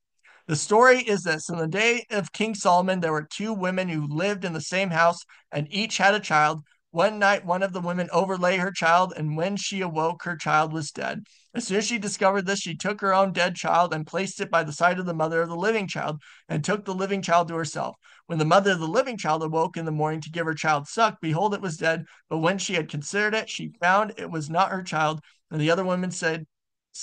The story is this: in the day of King Solomon, there were two women who lived in the same house, and each had a child. One night, one of the women overlay her child, and when she awoke, her child was dead. As soon as she discovered this, she took her own dead child and placed it by the side of the mother of the living child, and took the living child to herself. When the mother of the living child awoke in the morning to give her child suck, behold, it was dead. But when she had considered it, she found it was not her child. And the other woman said,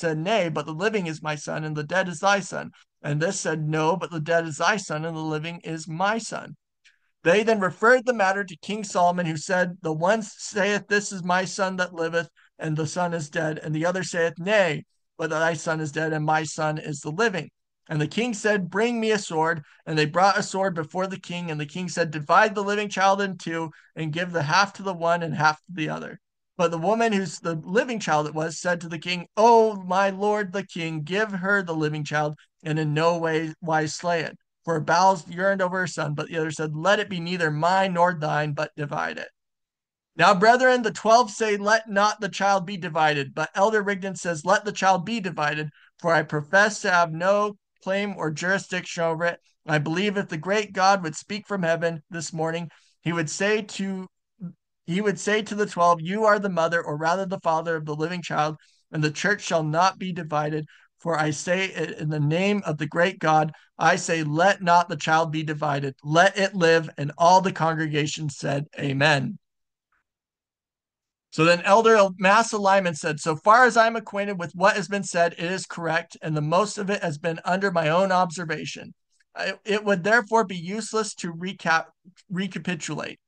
Nay, but the living is my son, and the dead is thy son. And this said, No, but the dead is thy son, and the living is my son. They then referred the matter to King Solomon, who said, The one saith, This is my son that liveth, and the son is dead. And the other saith, Nay, but thy son is dead, and my son is the living. And the king said, Bring me a sword. And they brought a sword before the king. And the king said, Divide the living child in two, and give the half to the one and half to the other. But the woman whose the living child it was said to the king, Oh, my lord the king, give her the living child, and in no way wise slay it. For her bowels yearned over her son. But the other said, Let it be neither mine nor thine, but divide it. Now, brethren, the 12 say, Let not the child be divided. But Elder Rigdon says, Let the child be divided, for I profess to have no claim or jurisdiction over it. I believe if the great God would speak from heaven this morning, he would say to the 12, You are the mother, or rather the father of the living child, and the church shall not be divided. For I say it in the name of the great God, I say, Let not the child be divided, let it live. And all the congregation said, Amen. So then Elder Massa Lyman said, So far as I'm acquainted with what has been said, it is correct, and the most of it has been under my own observation. It would therefore be useless to recapitulate.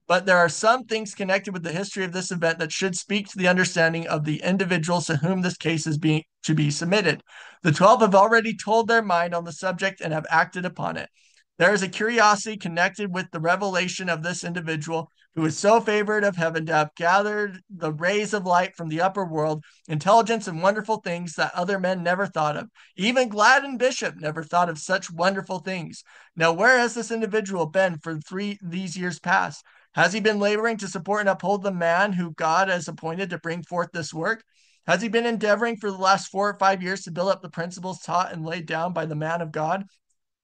But there are some things connected with the history of this event that should speak to the understanding of the individuals to whom this case is to be submitted. The 12 have already told their mind on the subject and have acted upon it. There is a curiosity connected with the revelation of this individual who is so favored of heaven to have gathered the rays of light from the upper world, intelligence and wonderful things that other men never thought of. Even Gladden Bishop never thought of such wonderful things. Now, where has this individual been for these years past? Has he been laboring to support and uphold the man who God has appointed to bring forth this work? Has he been endeavoring for the last 4 or 5 years to build up the principles taught and laid down by the man of God?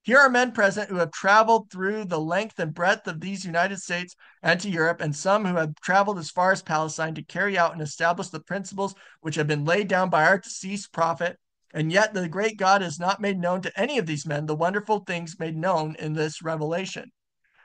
Here are men present who have traveled through the length and breadth of these United States and to Europe, and some who have traveled as far as Palestine to carry out and establish the principles which have been laid down by our deceased prophet. And yet the great God has not made known to any of these men the wonderful things made known in this revelation.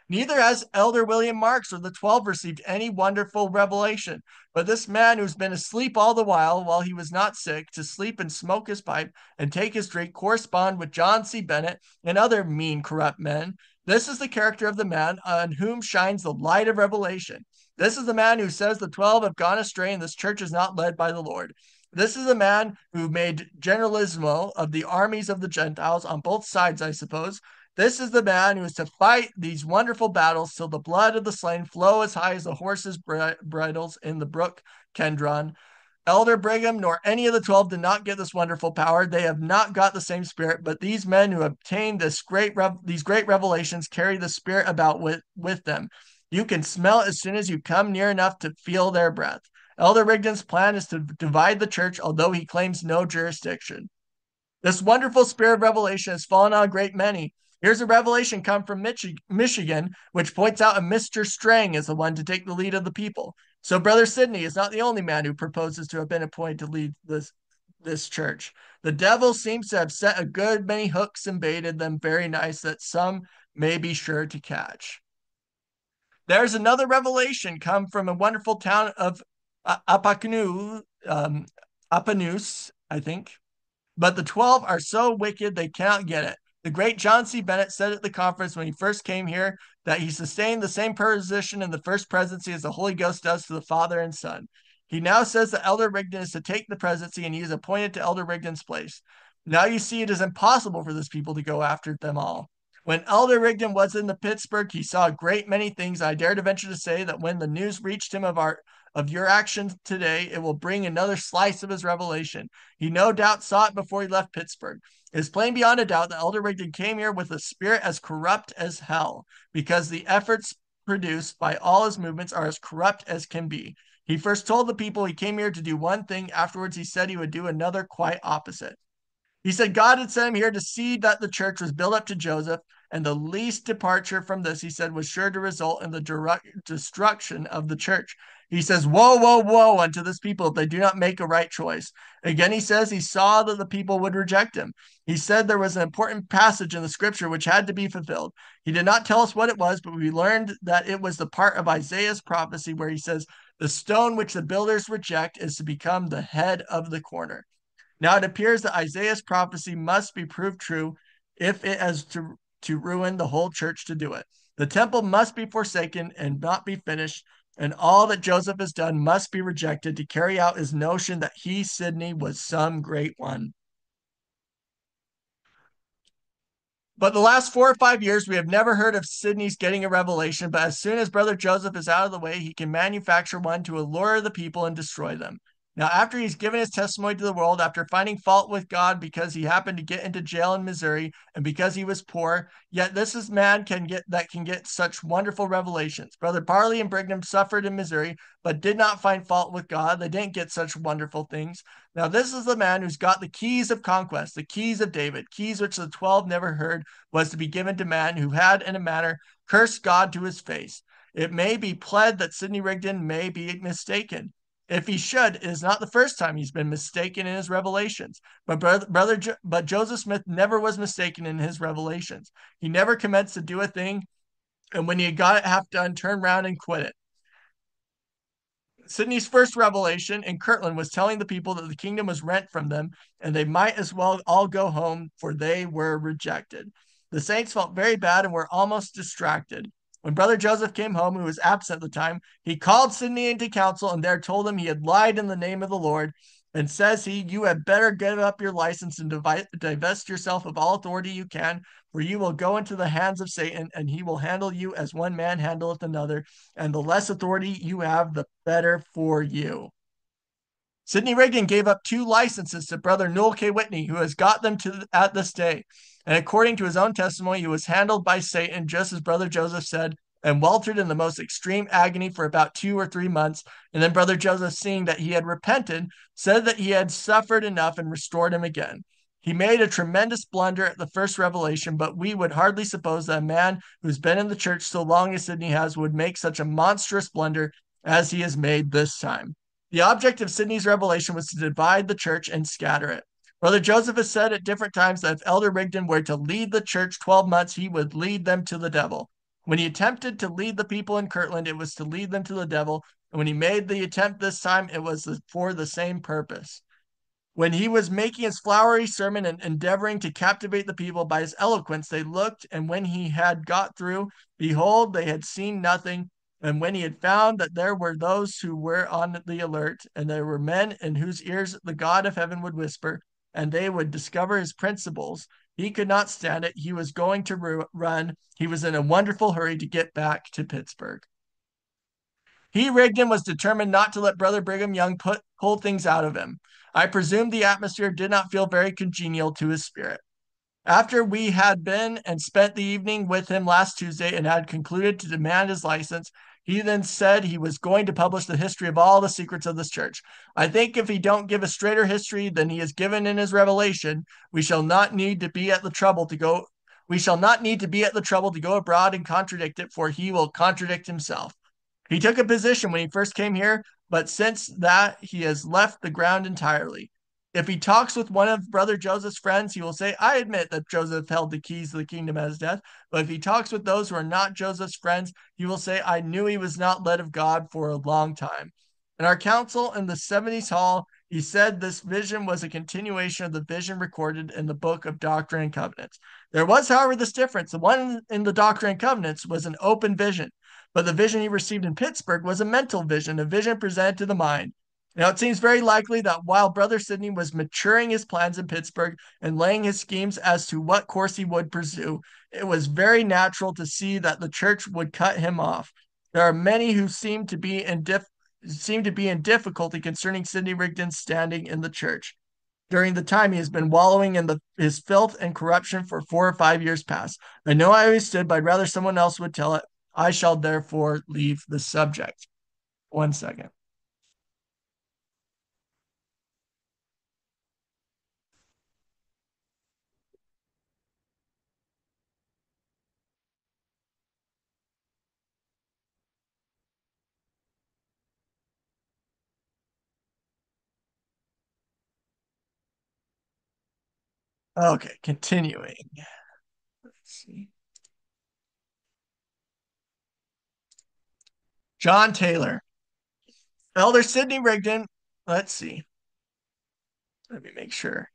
Neither has Elder William Marks or the 12 received any wonderful revelation. But this man who's been asleep all the while he was not sick, to sleep and smoke his pipe and take his drink, correspond with John C. Bennett and other mean, corrupt men. This is the character of the man on whom shines the light of revelation. This is the man who says the 12 have gone astray and this church is not led by the Lord. This is the man who made generalissimo of the armies of the Gentiles on both sides, I suppose. This is the man who is to fight these wonderful battles till the blood of the slain flow as high as the horses' bridles in the brook Kendron. Elder Brigham nor any of the 12 did not get this wonderful power. They have not got the same spirit, but these men who obtained these great revelations carry the spirit about with them. You can smell it as soon as you come near enough to feel their breath. Elder Rigdon's plan is to divide the church, although he claims no jurisdiction. This wonderful spirit of revelation has fallen on a great many. Here's a revelation come from Michigan, which points out a Mr. Strang as the one to take the lead of the people. So Brother Sidney is not the only man who proposes to have been appointed to lead this church. The devil seems to have set a good many hooks and baited them very nice that some may be sure to catch. There's another revelation come from a wonderful town of Apanus, I think. But the 12 are so wicked they cannot get it. The great John C. Bennett said at the conference when he first came here that he sustained the same position in the first presidency as the Holy Ghost does to the Father and Son. He now says that Elder Rigdon is to take the presidency and he is appointed to Elder Rigdon's place. Now you see it is impossible for this people to go after them all. When Elder Rigdon was in the Pittsburgh, he saw a great many things. I dare to venture to say that when the news reached him of your actions today, it will bring another slice of his revelation. He no doubt saw it before he left Pittsburgh. It is plain beyond a doubt that Elder Rigdon came here with a spirit as corrupt as hell, because the efforts produced by all his movements are as corrupt as can be. He first told the people he came here to do one thing. Afterwards, he said he would do another quite opposite. He said God had sent him here to see that the church was built up to Joseph, and the least departure from this, he said, was sure to result in the destruction of the church. He says, woe, woe, woe unto this people if they do not make a right choice. Again, he says he saw that the people would reject him. He said there was an important passage in the scripture which had to be fulfilled. He did not tell us what it was, but we learned that it was the part of Isaiah's prophecy where he says, the stone which the builders reject is to become the head of the corner. Now it appears that Isaiah's prophecy must be proved true if it has to ruin the whole church to do it. The temple must be forsaken and not be finished, and all that Joseph has done must be rejected to carry out his notion that he, Sidney, was some great one. But the last 4 or 5 years, we have never heard of Sidney's getting a revelation, but as soon as Brother Joseph is out of the way, he can manufacture one to allure the people and destroy them. Now, after he's given his testimony to the world, after finding fault with God because he happened to get into jail in Missouri and because he was poor, yet this is man can get such wonderful revelations. Brother Barley and Brigham suffered in Missouri, but did not find fault with God. They didn't get such wonderful things. Now, this is the man who's got the keys of conquest, the keys of David, keys which the 12 never heard was to be given to man who had, in a manner, cursed God to his face. It may be pled that Sidney Rigdon may be mistaken. If he should, it is not the first time he's been mistaken in his revelations. But Joseph Smith never was mistaken in his revelations. He never commenced to do a thing, and when he had got it half done, turned round and quit it. Sidney's first revelation in Kirtland was telling the people that the kingdom was rent from them, and they might as well all go home, for they were rejected. The saints felt very bad and were almost distracted. When Brother Joseph came home, who was absent at the time, he called Sidney into council and there told him he had lied in the name of the Lord. And says he, you had better give up your license and divest yourself of all authority you can, for you will go into the hands of Satan, and he will handle you as one man handleth another, and the less authority you have, the better for you. Sidney Rigdon gave up 2 licenses to Brother Newell K. Whitney, who has got them at this day. And according to his own testimony, he was handled by Satan, just as Brother Joseph said, and weltered in the most extreme agony for about 2 or 3 months. And then Brother Joseph, seeing that he had repented, said that he had suffered enough and restored him again. He made a tremendous blunder at the first revelation, but we would hardly suppose that a man who's been in the church so long as Sidney has would make such a monstrous blunder as he has made this time. The object of Sidney's revelation was to divide the church and scatter it. Brother Joseph has said at different times that if Elder Rigdon were to lead the church 12 months, he would lead them to the devil. When he attempted to lead the people in Kirtland, it was to lead them to the devil. And when he made the attempt this time, it was for the same purpose. When he was making his flowery sermon and endeavoring to captivate the people by his eloquence, they looked, and when he had got through, behold, they had seen nothing. And when he had found that there were those who were on the alert, and there were men in whose ears the God of heaven would whisper, and they would discover his principles, he could not stand it. He was going to run. He was in a wonderful hurry to get back to Pittsburgh. He, Rigdon, was determined not to let Brother Brigham Young pull things out of him. I presume the atmosphere did not feel very congenial to his spirit. After we had been and spent the evening with him last Tuesday and had concluded to demand his license, he then said he was going to publish the history of all the secrets of this church. I think if he don't give a straighter history than he has given in his revelation, we shall not need to be at the trouble to go abroad and contradict it, for he will contradict himself. He took a position when he first came here, but since that he has left the ground entirely. If he talks with one of Brother Joseph's friends, he will say, I admit that Joseph held the keys to the kingdom at his death. But if he talks with those who are not Joseph's friends, he will say, I knew he was not led of God for a long time. In our council in the 70s Hall, he said this vision was a continuation of the vision recorded in the book of Doctrine and Covenants. There was, however, this difference. The one in the Doctrine and Covenants was an open vision, but the vision he received in Pittsburgh was a mental vision, a vision presented to the mind. Now, it seems very likely that while Brother Sidney was maturing his plans in Pittsburgh and laying his schemes as to what course he would pursue, it was very natural to see that the church would cut him off. There are many who seem to be seem to be in difficulty concerning Sidney Rigdon's standing in the church. During the time he has been wallowing in his filth and corruption for 4 or 5 years past. I know I always stood, but I'd rather someone else would tell it. I shall therefore leave the subject. 1 second. Okay, continuing. Let's see. John Taylor. Elder Sidney Rigdon. Let's see. Let me make sure.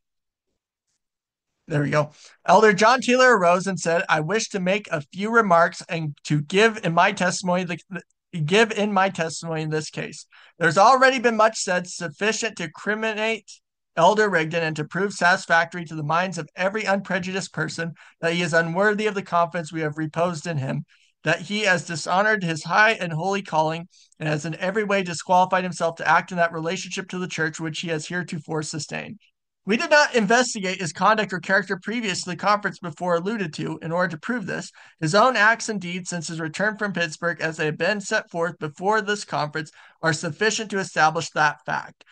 There we go. Elder John Taylor arose and said, I wish to make a few remarks and to give in my testimony in this case. There's already been much said sufficient to criminate Elder Rigdon and to prove satisfactory to the minds of every unprejudiced person that he is unworthy of the confidence we have reposed in him, that he has dishonored his high and holy calling and has in every way disqualified himself to act in that relationship to the church which he has heretofore sustained. We did not investigate his conduct or character previous to the conference before alluded to in order to prove this. His own acts and deeds since his return from Pittsburgh, as they have been set forth before this conference, are sufficient to establish that fact.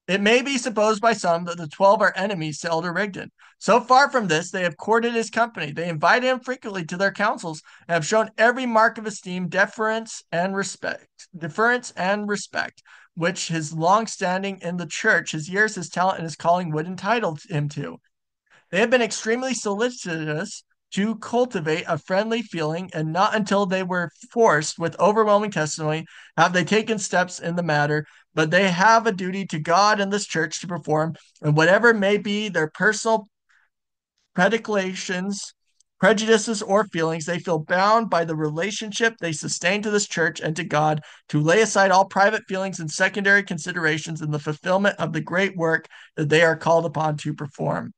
It may be supposed by some that the 12 are enemies to Elder Rigdon. So far from this, they have courted his company. They invited him frequently to their councils and have shown every mark of esteem, deference, and respect, which his long standing in the church, his years, his talent, and his calling would entitle him to. They have been extremely solicitous to cultivate a friendly feeling, and not until they were forced with overwhelming testimony have they taken steps in the matter. But they have a duty to God and this church to perform, and whatever may be their personal predilections, prejudices, or feelings, they feel bound by the relationship they sustain to this church and to God to lay aside all private feelings and secondary considerations in the fulfillment of the great work that they are called upon to perform.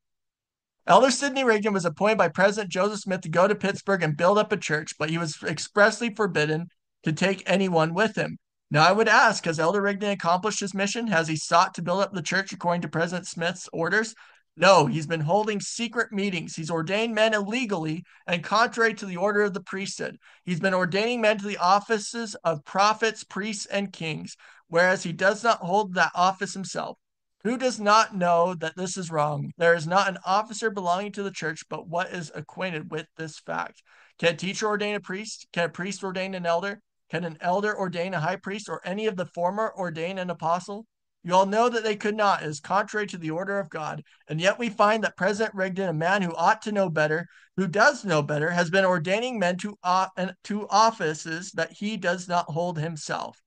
Elder Sidney Rigdon was appointed by President Joseph Smith to go to Pittsburgh and build up a church, but he was expressly forbidden to take anyone with him. Now I would ask, has Elder Rigdon accomplished his mission? Has he sought to build up the church according to President Smith's orders? No, he's been holding secret meetings. He's ordained men illegally and contrary to the order of the priesthood. He's been ordaining men to the offices of prophets, priests, and kings, whereas he does not hold that office himself. Who does not know that this is wrong? There is not an officer belonging to the church but what is acquainted with this fact. Can a teacher ordain a priest? Can a priest ordain an elder? Can an elder ordain a high priest, or any of the former ordain an apostle? You all know that they could not. It is contrary to the order of God. And yet we find that President Rigdon, a man who ought to know better, who does know better, has been ordaining men to offices that he does not hold himself.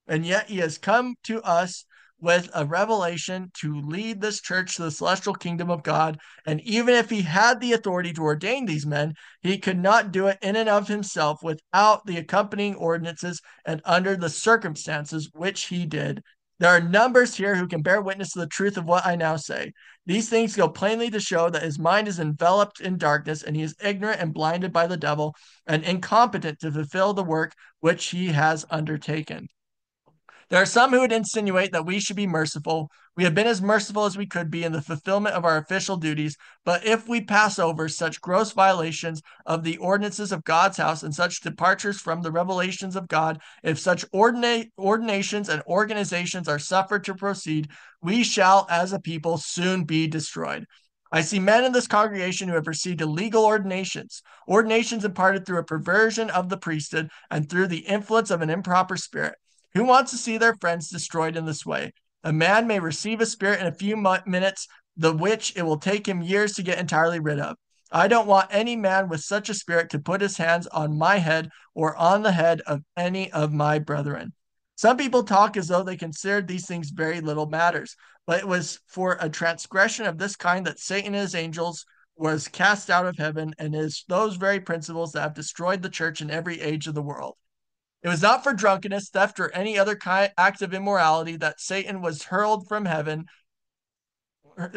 And yet he has come to us with a revelation to lead this church to the celestial kingdom of God. And even if he had the authority to ordain these men, he could not do it in and of himself without the accompanying ordinances and under the circumstances which he did. There are numbers here who can bear witness to the truth of what I now say. These things go plainly to show that his mind is enveloped in darkness, and he is ignorant and blinded by the devil, and incompetent to fulfill the work which he has undertaken. There are some who would insinuate that we should be merciful. We have been as merciful as we could be in the fulfillment of our official duties, but if we pass over such gross violations of the ordinances of God's house and such departures from the revelations of God, if such ordinations and organizations are suffered to proceed, we shall, as a people, soon be destroyed. I see men in this congregation who have received illegal ordinations, ordinations imparted through a perversion of the priesthood and through the influence of an improper spirit. Who wants to see their friends destroyed in this way? A man may receive a spirit in a few minutes, the which it will take him years to get entirely rid of. I don't want any man with such a spirit to put his hands on my head or on the head of any of my brethren. Some people talk as though they considered these things very little matters, but it was for a transgression of this kind that Satan and his angels was cast out of heaven, and it is those very principles that have destroyed the church in every age of the world. It was not for drunkenness, theft, or any other act of immorality that Satan was hurled from heaven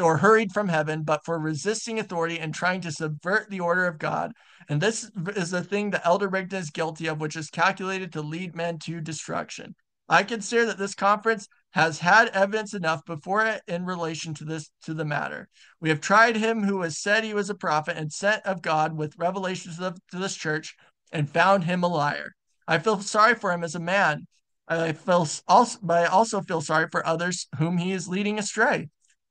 or hurried from heaven, but for resisting authority and trying to subvert the order of God. And this is the thing that Elder Rigdon is guilty of, which is calculated to lead men to destruction. I consider that this conference has had evidence enough before it in relation to the matter. We have tried him who has said he was a prophet and sent of God with revelations to this church and found him a liar. I feel sorry for him as a man. But I also feel sorry for others whom he is leading astray.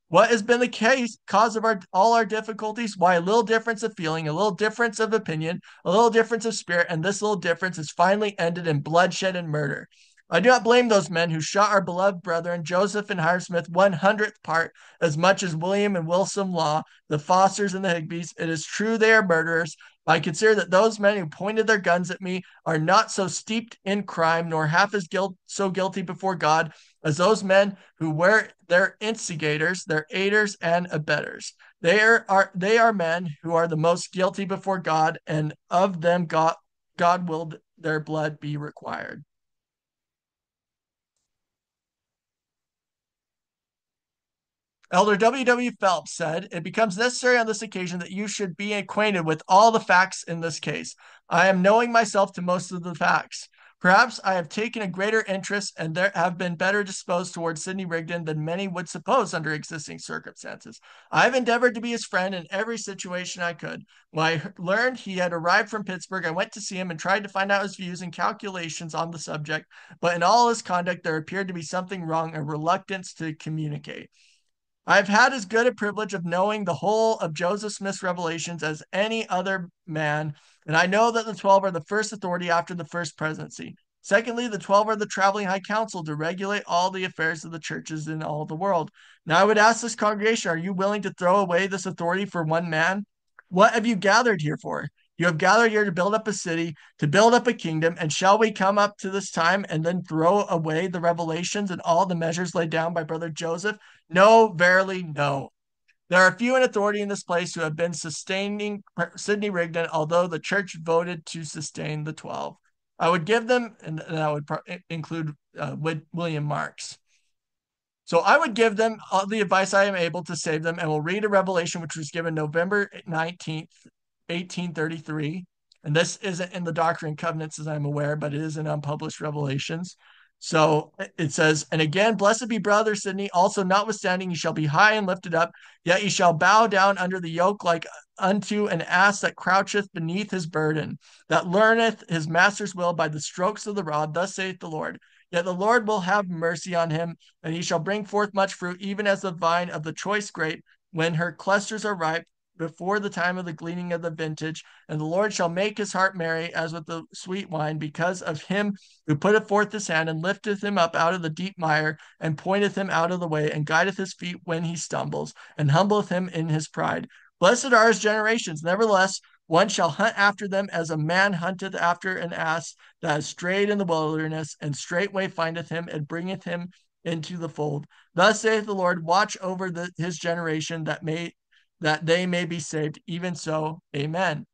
What has been the cause of all our difficulties? Why, a little difference of feeling, a little difference of opinion, a little difference of spirit, and this little difference has finally ended in bloodshed and murder. I do not blame those men who shot our beloved brethren, Joseph and Hiram Smith, 100th part, as much as William and Wilson Law, the Fosters and the Higbees. It is true they are murderers. I consider that those men who pointed their guns at me are not so steeped in crime, nor half as so guilty before God as those men who were their instigators, their aiders and abettors. They are men who are the most guilty before God, and of them God will their blood be required. Elder W. W. Phelps said, "It becomes necessary on this occasion that you should be acquainted with all the facts in this case. I am knowing myself to most of the facts. Perhaps I have taken a greater interest and there have been better disposed towards Sidney Rigdon than many would suppose under existing circumstances. I have endeavored to be his friend in every situation I could. When I learned he had arrived from Pittsburgh, I went to see him and tried to find out his views and calculations on the subject, but in all his conduct there appeared to be something wrong, a reluctance to communicate. I've had as good a privilege of knowing the whole of Joseph Smith's revelations as any other man, and I know that the 12 are the first authority after the first presidency. Secondly, the 12 are the traveling high council to regulate all the affairs of the churches in all the world. Now, I would ask this congregation, are you willing to throw away this authority for one man? What have you gathered here for? You have gathered here to build up a city, to build up a kingdom, and shall we come up to this time and then throw away the revelations and all the measures laid down by Brother Joseph? No, verily, no. There are few in authority in this place who have been sustaining Sidney Rigdon, although the church voted to sustain the 12. I would give them, and that would include William Marks. So I would give them all the advice I am able to save them, and we'll read a revelation which was given November 19th, 1833. And this isn't in the Doctrine and Covenants, as I'm aware, but it is in unpublished revelations. So it says, and again, blessed be brother Sidney, also notwithstanding, ye shall be high and lifted up, yet ye shall bow down under the yoke like unto an ass that croucheth beneath his burden, that learneth his master's will by the strokes of the rod. Thus saith the Lord. Yet the Lord will have mercy on him, and he shall bring forth much fruit, even as the vine of the choice grape, when her clusters are ripe, before the time of the gleaning of the vintage. And the Lord shall make his heart merry as with the sweet wine, because of him who putteth forth his hand, and lifteth him up out of the deep mire, and pointeth him out of the way, and guideth his feet when he stumbles, and humbleth him in his pride. Blessed are his generations. Nevertheless, one shall hunt after them as a man hunteth after an ass that has strayed in the wilderness, and straightway findeth him, and bringeth him into the fold. Thus saith the Lord, watch over his generation, that they may be saved. Even so, amen.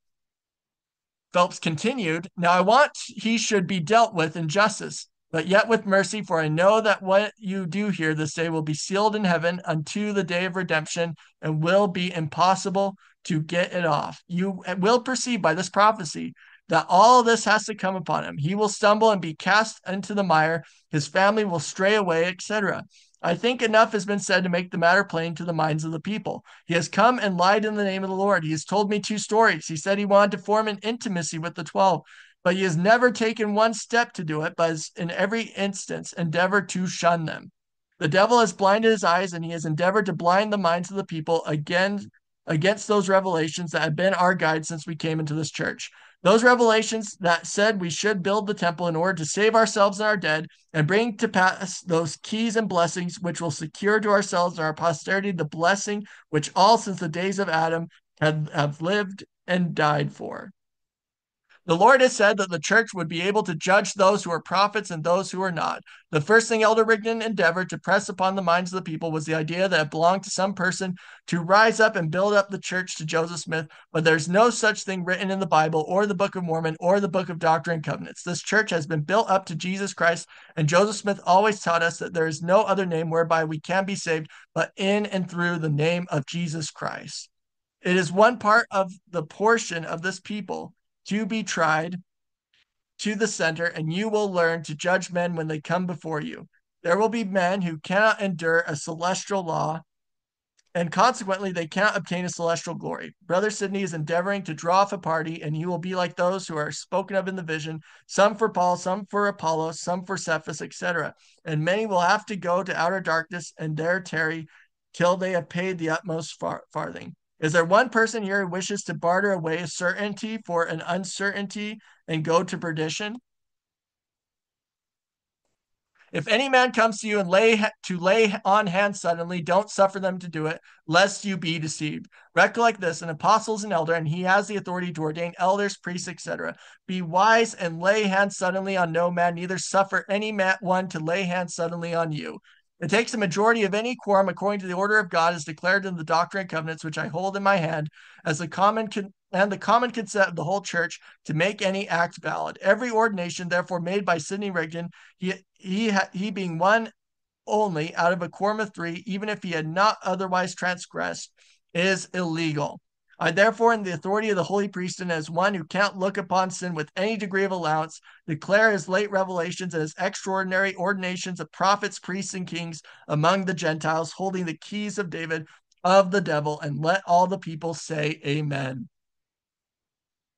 Phelps continued, now I want he should be dealt with in justice, but yet with mercy, for I know that what you do here this day will be sealed in heaven unto the day of redemption, and will be impossible to get it off. You will perceive by this prophecy that all this has to come upon him. He will stumble and be cast into the mire. His family will stray away, etc. I think enough has been said to make the matter plain to the minds of the people. He has come and lied in the name of the Lord. He has told me two stories. He said he wanted to form an intimacy with the 12, but he has never taken one step to do it, but has in every instance endeavored to shun them. The devil has blinded his eyes, and he has endeavored to blind the minds of the people against those revelations that have been our guide since we came into this church. Those revelations that said we should build the temple in order to save ourselves and our dead, and bring to pass those keys and blessings which will secure to ourselves and our posterity the blessing which all since the days of Adam have lived and died for. The Lord has said that the church would be able to judge those who are prophets and those who are not. The first thing Elder Rigdon endeavored to press upon the minds of the people was the idea that it belonged to some person to rise up and build up the church to Joseph Smith, but there's no such thing written in the Bible or the Book of Mormon or the Book of Doctrine and Covenants. This church has been built up to Jesus Christ, and Joseph Smith always taught us that there is no other name whereby we can be saved but in and through the name of Jesus Christ. It is one part of the portion of this people to be tried to the center, and you will learn to judge men when they come before you. There will be men who cannot endure a celestial law, and consequently they cannot obtain a celestial glory. Brother Sidney is endeavoring to draw off a party, and he will be like those who are spoken of in the vision, some for Paul, some for Apollos, some for Cephas, etc. And many will have to go to outer darkness and there tarry till they have paid the utmost farthing. Is there one person here who wishes to barter away a certainty for an uncertainty and go to perdition? If any man comes to you and lay on hands suddenly, don't suffer them to do it, lest you be deceived. Recollect this: an apostle is an elder, and he has the authority to ordain elders, priests, etc. Be wise and lay hands suddenly on no man, neither suffer any one to lay hands suddenly on you. It takes a majority of any quorum according to the order of God as declared in the Doctrine and Covenants, which I hold in my hand, as the common consent of the whole church to make any act valid. Every ordination, therefore, made by Sidney Rigdon, he being one only out of a quorum of three, even if he had not otherwise transgressed, is illegal. I therefore, in the authority of the holy priesthood, as one who can't look upon sin with any degree of allowance, declare his late revelations and his extraordinary ordinations of prophets, priests, and kings among the Gentiles, holding the keys of David of the devil, and let all the people say amen.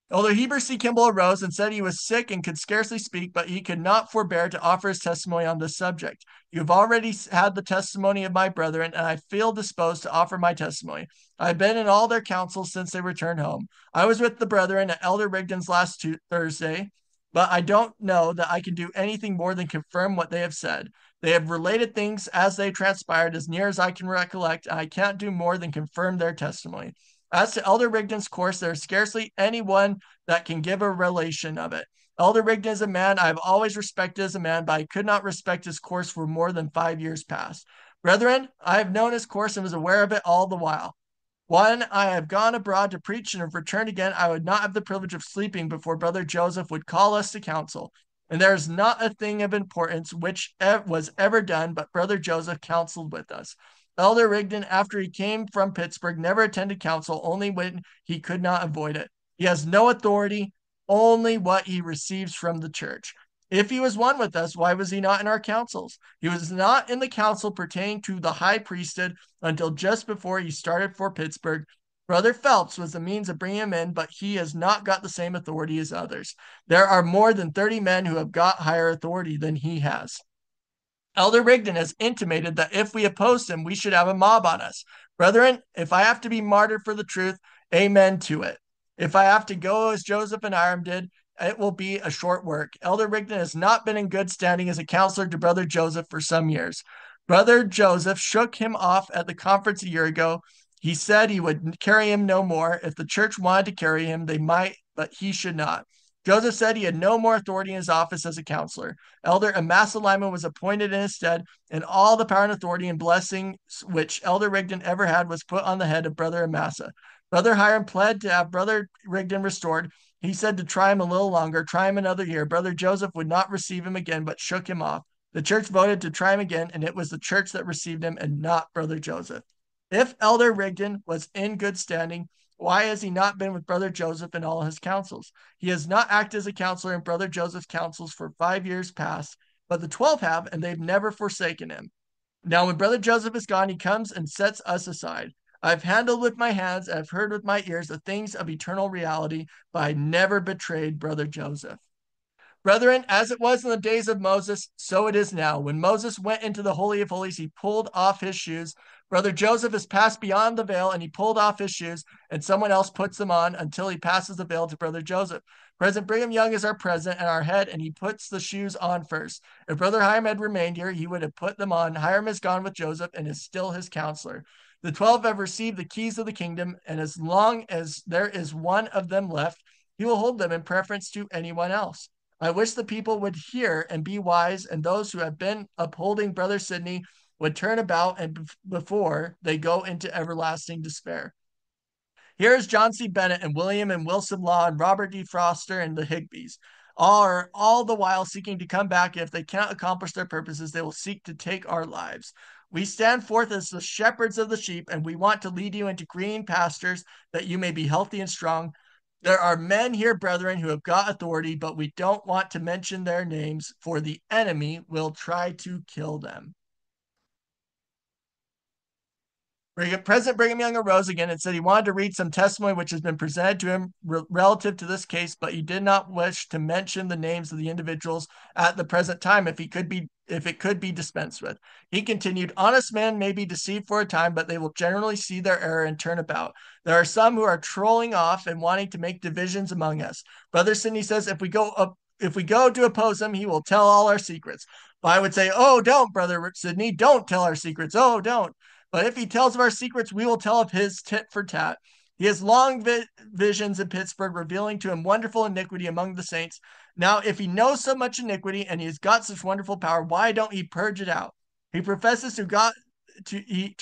Elder Heber C. Kimball arose and said he was sick and could scarcely speak, but he could not forbear to offer his testimony on this subject. You have already had the testimony of my brethren, and I feel disposed to offer my testimony. I have been in all their councils since they returned home. I was with the brethren at Elder Rigdon's last Thursday, but I don't know that I can do anything more than confirm what they have said. They have related things as they transpired as near as I can recollect, and I can't do more than confirm their testimony. As to Elder Rigdon's course, there is scarcely anyone that can give a relation of it. Elder Rigdon is a man I have always respected as a man, but I could not respect his course for more than 5 years past. Brethren, I have known his course and was aware of it all the while. When I have gone abroad to preach and have returned again, I would not have the privilege of sleeping before Brother Joseph would call us to council. And there is not a thing of importance which was ever done, but Brother Joseph counseled with us. Elder Rigdon, after he came from Pittsburgh, never attended council, only when he could not avoid it. He has no authority, only what he receives from the church. If he was one with us, why was he not in our councils? He was not in the council pertaining to the high priesthood until just before he started for Pittsburgh. Brother Phelps was the means of bringing him in, but he has not got the same authority as others. There are more than 30 men who have got higher authority than he has. Elder Rigdon has intimated that if we opposed him, we should have a mob on us. Brethren, if I have to be martyred for the truth, amen to it. If I have to go as Joseph and Hiram did, it will be a short work. Elder Rigdon has not been in good standing as a counselor to Brother Joseph for some years. Brother Joseph shook him off at the conference a year ago. He said he would carry him no more. If the church wanted to carry him, they might, but he should not. Joseph said he had no more authority in his office as a counselor. Elder Amasa Lyman was appointed in his stead, and all the power and authority and blessing which Elder Rigdon ever had was put on the head of Brother Amasa. Brother Hiram pled to have Brother Rigdon restored. He said to try him a little longer, try him another year. Brother Joseph would not receive him again, but shook him off. The church voted to try him again, and it was the church that received him and not Brother Joseph. If Elder Rigdon was in good standing, why has he not been with Brother Joseph in all his councils? He has not acted as a counselor in Brother Joseph's councils for 5 years past, but the 12 have, and they've never forsaken him. Now, when Brother Joseph is gone, he comes and sets us aside. I've handled with my hands, I've heard with my ears the things of eternal reality, but I never betrayed Brother Joseph. Brethren, as it was in the days of Moses, so it is now. When Moses went into the Holy of Holies, he pulled off his shoes. Brother Joseph has passed beyond the veil, and he pulled off his shoes, and someone else puts them on until he passes the veil to Brother Joseph. President Brigham Young is our president and our head, and he puts the shoes on first. If Brother Hiram had remained here, he would have put them on. Hiram is gone with Joseph and is still his counselor. The 12 have received the keys of the kingdom, and as long as there is one of them left, he will hold them in preference to anyone else. I wish the people would hear and be wise, and those who have been upholding Brother Sidney would turn about and before they go into everlasting despair. Here is John C. Bennett and William and Wilson Law and Robert D. Foster and the Higbees are all the while seeking to come back. If they cannot accomplish their purposes, they will seek to take our lives. We stand forth as the shepherds of the sheep, and we want to lead you into green pastures that you may be healthy and strong. There are men here, brethren, who have got authority, but we don't want to mention their names, for the enemy will try to kill them. President Brigham Young arose again and said he wanted to read some testimony which has been presented to him relative to this case, but he did not wish to mention the names of the individuals at the present time if it could be dispensed with. He continued, honest men may be deceived for a time, but they will generally see their error and turn about. There are some who are trolling off and wanting to make divisions among us. Brother Sidney says if we go to oppose him, he will tell all our secrets. But I would say, oh, don't, Brother Sidney, don't tell our secrets. Oh, don't. But if he tells of our secrets, we will tell of his tit for tat. He has long visions in Pittsburgh, revealing to him wonderful iniquity among the saints. Now, if he knows so much iniquity and he has got such wonderful power, why don't he purge it out? He professes to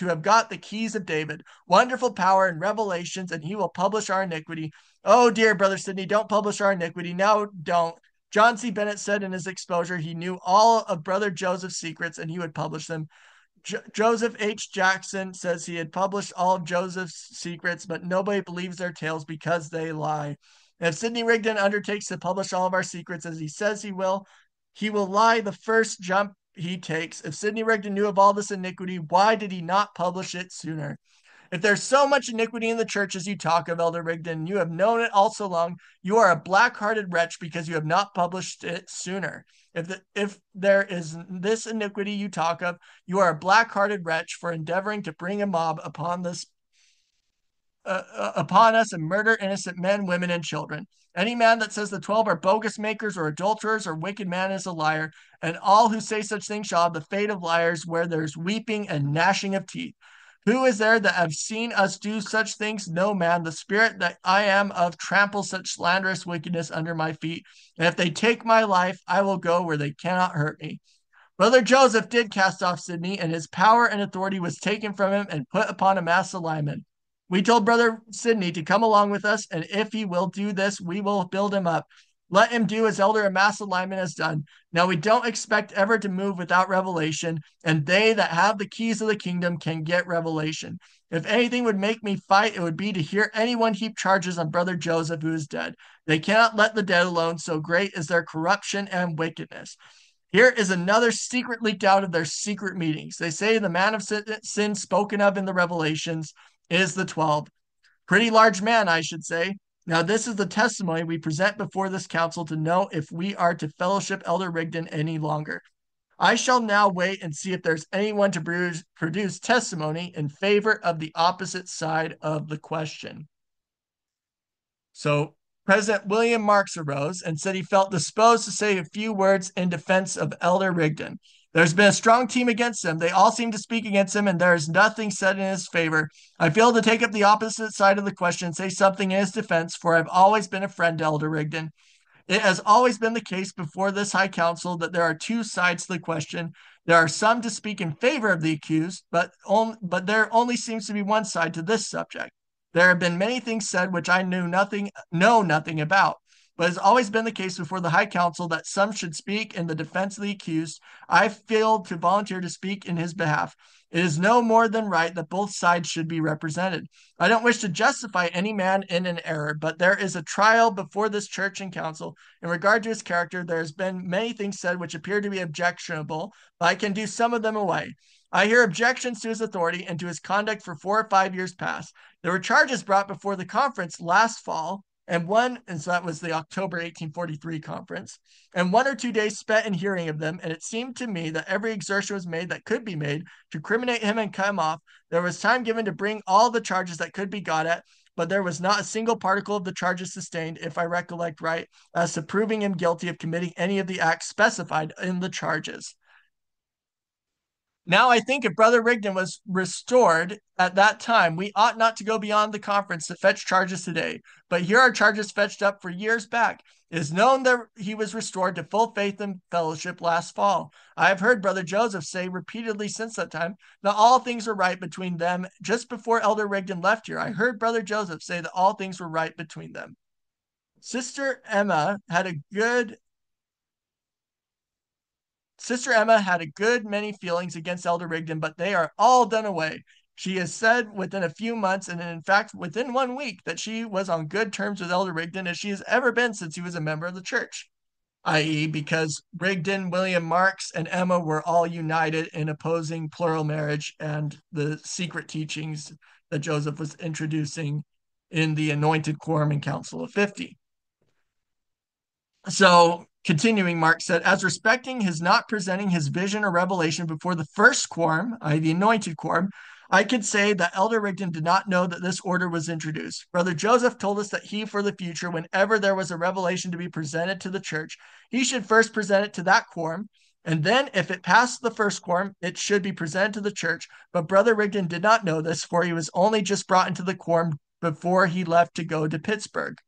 have got the keys of David, wonderful power and revelations, and he will publish our iniquity. Oh, dear Brother Sidney, don't publish our iniquity. No, don't. John C. Bennett said in his exposure he knew all of Brother Joseph's secrets and he would publish them. Joseph H. Jackson says he had published all of Joseph's secrets, but nobody believes their tales because they lie. And if Sidney Rigdon undertakes to publish all of our secrets as he says he will lie the first jump he takes. If Sidney Rigdon knew of all this iniquity, why did he not publish it sooner? If there's so much iniquity in the church as you talk of, Elder Rigdon, you have known it all so long, you are a black-hearted wretch because you have not published it sooner. If there is this iniquity you talk of, you are a black-hearted wretch for endeavoring to bring a mob upon us and murder innocent men, women, and children. Any man that says the 12 are bogus makers or adulterers or wicked man is a liar, and all who say such things shall have the fate of liars, where there's weeping and gnashing of teeth. Who is there that have seen us do such things? No man. The spirit that I am of tramples such slanderous wickedness under my feet. And if they take my life, I will go where they cannot hurt me. Brother Joseph did cast off Sidney, and his power and authority was taken from him and put upon a mass of linemen. We told Brother Sidney to come along with us, and if he will do this, we will build him up. Let him do as Elder Amasa Lyman has done. Now we don't expect ever to move without revelation, and they that have the keys of the kingdom can get revelation. If anything would make me fight, it would be to hear anyone heap charges on Brother Joseph, who is dead. They cannot let the dead alone, so great is their corruption and wickedness. Here is another secret leaked out of their secret meetings. They say the man of sin spoken of in the Revelations is the 12. Pretty large man, I should say. Now, this is the testimony we present before this council to know if we are to fellowship Elder Rigdon any longer. I shall now wait and see if there's anyone to produce testimony in favor of the opposite side of the question. So President William Marks arose and said he felt disposed to say a few words in defense of Elder Rigdon. There's been a strong team against him. They all seem to speak against him, and there is nothing said in his favor. I feel to take up the opposite side of the question and say something in his defense, for I've always been a friend to Elder Rigdon. It has always been the case before this High Council that there are two sides to the question. There are some to speak in favor of the accused, but there only seems to be one side to this subject. There have been many things said which I know nothing about, but it has always been the case before the High Council that some should speak in the defense of the accused. I failed to volunteer to speak in his behalf. It is no more than right that both sides should be represented. I don't wish to justify any man in an error, but there is a trial before this church and council. In regard to his character, there has been many things said which appear to be objectionable, but I can do some of them away. I hear objections to his authority and to his conduct for 4 or 5 years past. There were charges brought before the conference last fall, and so that was the October 1843 conference, and 1 or 2 days spent in hearing of them, and it seemed to me that every exertion was made that could be made to criminate him and cut him off. There was time given to bring all the charges that could be got at, but there was not a single particle of the charges sustained, if I recollect right, as to proving him guilty of committing any of the acts specified in the charges. Now I think if Brother Rigdon was restored at that time, we ought not to go beyond the conference to fetch charges today. But here are charges fetched up for years back. It is known that he was restored to full faith and fellowship last fall. I have heard Brother Joseph say repeatedly since that time that all things were right between them. Just before Elder Rigdon left here, I heard Brother Joseph say that all things were right between them. Sister Emma had a good Sister Emma had a good many feelings against Elder Rigdon, but they are all done away. She has said within a few months, and in fact within 1 week, that she was on good terms with Elder Rigdon as she has ever been since he was a member of the church, i.e., because Rigdon, William Marks, and Emma were all united in opposing plural marriage and the secret teachings that Joseph was introducing in the anointed Quorum and Council of 50. So, continuing, Mark said, as respecting his not presenting his vision or revelation before the first quorum, i.e., the anointed quorum, I could say that Elder Rigdon did not know that this order was introduced. Brother Joseph told us that he, for the future, whenever there was a revelation to be presented to the church, he should first present it to that quorum, and then, if it passed the first quorum, it should be presented to the church. But Brother Rigdon did not know this, for he was only just brought into the quorum before he left to go to Pittsburgh.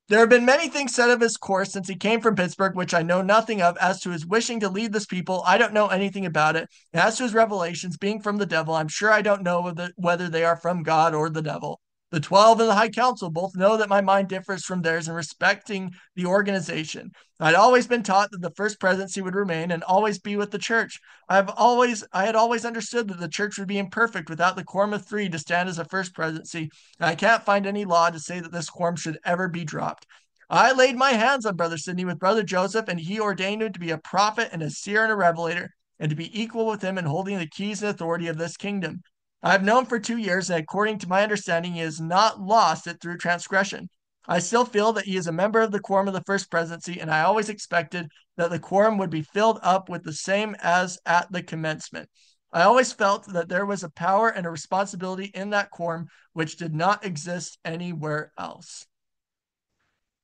There have been many things said of his course since he came from Pittsburgh, which I know nothing of. As to his wishing to lead this people, I don't know anything about it. And as to his revelations being from the devil, I'm sure I don't know whether they are from God or the devil. The 12 and the High Council both know that my mind differs from theirs in respecting the organization. I'd always been taught that the first presidency would remain and always be with the church. I had always understood that the church would be imperfect without the quorum of three to stand as a first presidency, and I can't find any law to say that this quorum should ever be dropped. I laid my hands on Brother Sidney with Brother Joseph, and he ordained him to be a prophet and a seer and a revelator, and to be equal with him in holding the keys and authority of this kingdom. I have known for 2 years, and according to my understanding, he has not lost it through transgression. I still feel that he is a member of the quorum of the first presidency, and I always expected that the quorum would be filled up with the same as at the commencement. I always felt that there was a power and a responsibility in that quorum which did not exist anywhere else.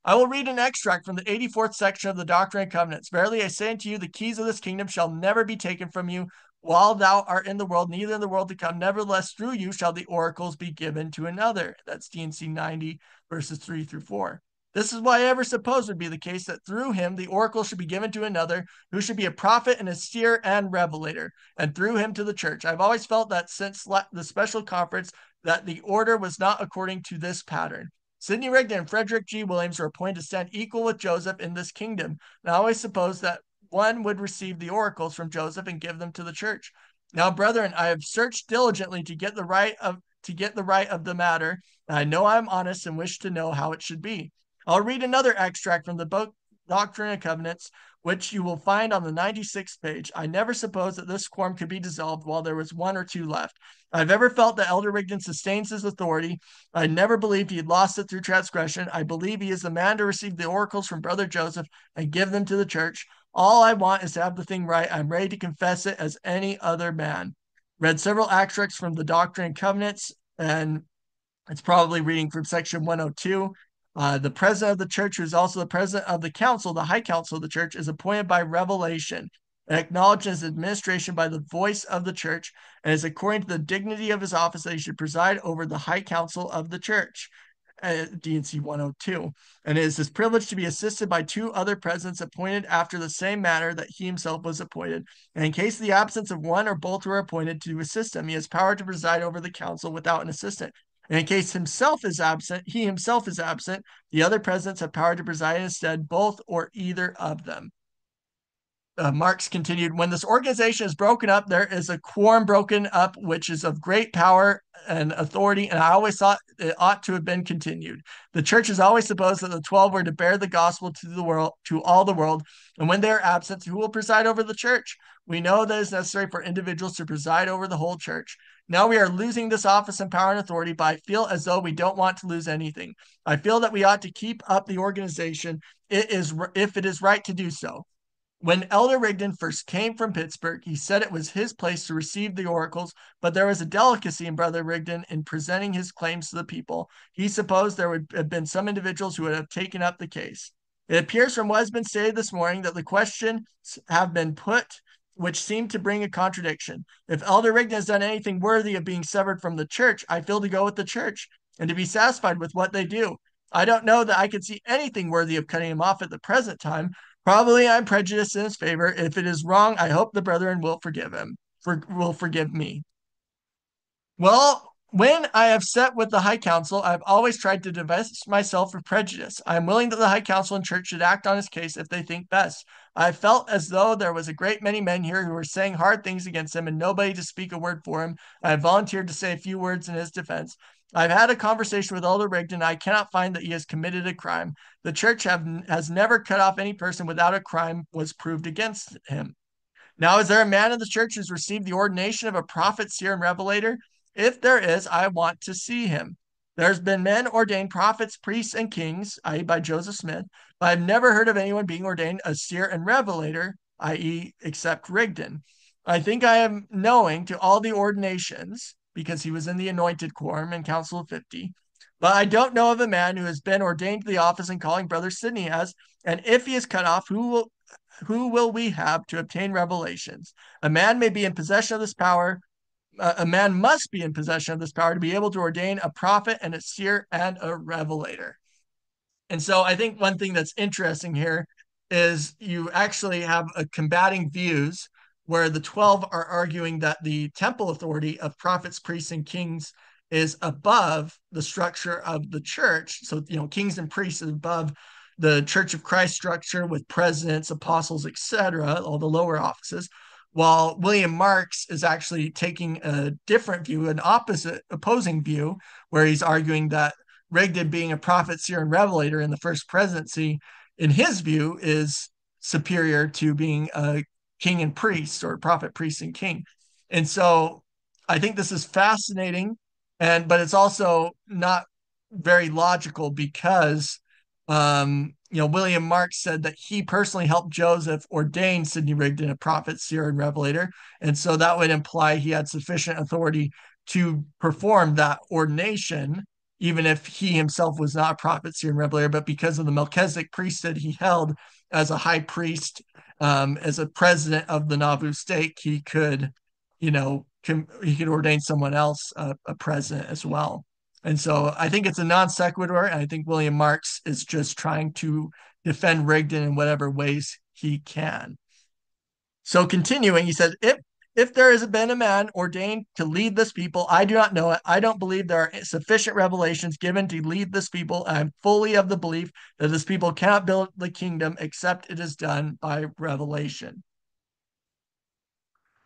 I will read an extract from the 84th section of the Doctrine and Covenants. Verily I say unto you, the keys of this kingdom shall never be taken from you while thou art in the world, neither in the world to come. Nevertheless, through you shall the oracles be given to another. That's D&C 90, verses 3 through 4. This is why I ever supposed would be the case, that through him the oracle should be given to another, who should be a prophet and a seer and revelator, and through him to the church. I've always felt that since the special conference, that the order was not according to this pattern. Sidney Rigdon and Frederick G. Williams were appointed to stand equal with Joseph in this kingdom. And I always supposed that one would receive the oracles from Joseph and give them to the church. Now, brethren, I have searched diligently to get the right of the matter, and I know I am honest and wish to know how it should be. I'll read another extract from the book Doctrine and Covenants, which you will find on the 96th page. I never supposed that this quorum could be dissolved while there was one or two left. I've ever felt that Elder Rigdon sustains his authority. I never believed he had lost it through transgression. I believe he is the man to receive the oracles from Brother Joseph and give them to the church. All I want is to have the thing right. I'm ready to confess it as any other man. Read several extracts from the Doctrine and Covenants, and it's probably reading from section 102. The president of the church, who is also the president of the council, the high council of the church, is appointed by revelation and acknowledged his administration by the voice of the church, and is according to the dignity of his office that he should preside over the high council of the church. D&C 102, and it is his privilege to be assisted by two other presidents appointed after the same manner that he himself was appointed. And in case of the absence of one or both were appointed to assist him, he has power to preside over the council without an assistant. And in case he himself is absent, the other presidents have power to preside instead, both or either of them. Marx continued, when this organization is broken up, there is a quorum broken up, which is of great power and authority, and I always thought it ought to have been continued. The church has always supposed that the 12 were to bear the gospel to the world, to all the world, and when they are absent, who will preside over the church? We know that it's necessary for individuals to preside over the whole church. Now we are losing this office and power and authority, but I feel as though we don't want to lose anything. I feel that we ought to keep up the organization if it is right to do so. When Elder Rigdon first came from Pittsburgh, he said it was his place to receive the oracles, but there was a delicacy in Brother Rigdon in presenting his claims to the people. He supposed there would have been some individuals who would have taken up the case. It appears from what has been stated this morning that the questions have been put which seem to bring a contradiction. If Elder Rigdon has done anything worthy of being severed from the church, I feel to go with the church and to be satisfied with what they do. I don't know that I could see anything worthy of cutting him off at the present time. Probably I'm prejudiced in his favor. If it is wrong, I hope the brethren will forgive me. Well, When I have sat with the High Council, I have always tried to divest myself of prejudice. I am willing that the High Council and Church should act on his case if they think best. I felt as though there was a great many men here who were saying hard things against him and nobody to speak a word for him. I have volunteered to say a few words in his defense. I've had a conversation with Elder Rigdon. I cannot find that he has committed a crime. The church has never cut off any person without a crime was proved against him. Now, is there a man in the church who's received the ordination of a prophet, seer, and revelator? If there is, I want to see him. There's been men ordained prophets, priests, and kings, i.e., by Joseph Smith, but I've never heard of anyone being ordained a seer and revelator, i.e., except Rigdon. I think I am knowing to all the ordinations, because he was in the anointed quorum and Council of 50, but I don't know of a man who has been ordained to the office and calling Brother Sidney has, and if he is cut off, who will we have to obtain revelations? A man may be in possession of this power. A man must be in possession of this power to be able to ordain a prophet and a seer and a revelator. And so I think one thing that's interesting here is you actually have a combating views where the 12 are arguing that the temple authority of prophets, priests, and kings is above the structure of the church. So, kings and priests is above the Church of Christ structure with presidents, apostles, etc., all the lower offices, while William Marks is actually taking a different view, an opposing view, where he's arguing that Rigdon being a prophet, seer, and revelator in the first presidency, in his view, is superior to being a king and priest, or prophet, priest, and king. And so I think this is fascinating, but it's also not very logical because William Marks said that he personally helped Joseph ordain Sidney Rigdon a prophet, seer, and revelator. And so that would imply he had sufficient authority to perform that ordination, even if he himself was not a prophet, seer, and revelator, but because of the Melchizedek priesthood he held as a high priest, as a president of the Nauvoo state, he could, he could ordain someone else a president as well. And so I think it's a non sequitur, and I think William Marks is just trying to defend Rigdon in whatever ways he can. So continuing, he says, if there has been a man ordained to lead this people, I do not know it. I don't believe there are sufficient revelations given to lead this people. I'm fully of the belief that this people cannot build the kingdom except it is done by revelation.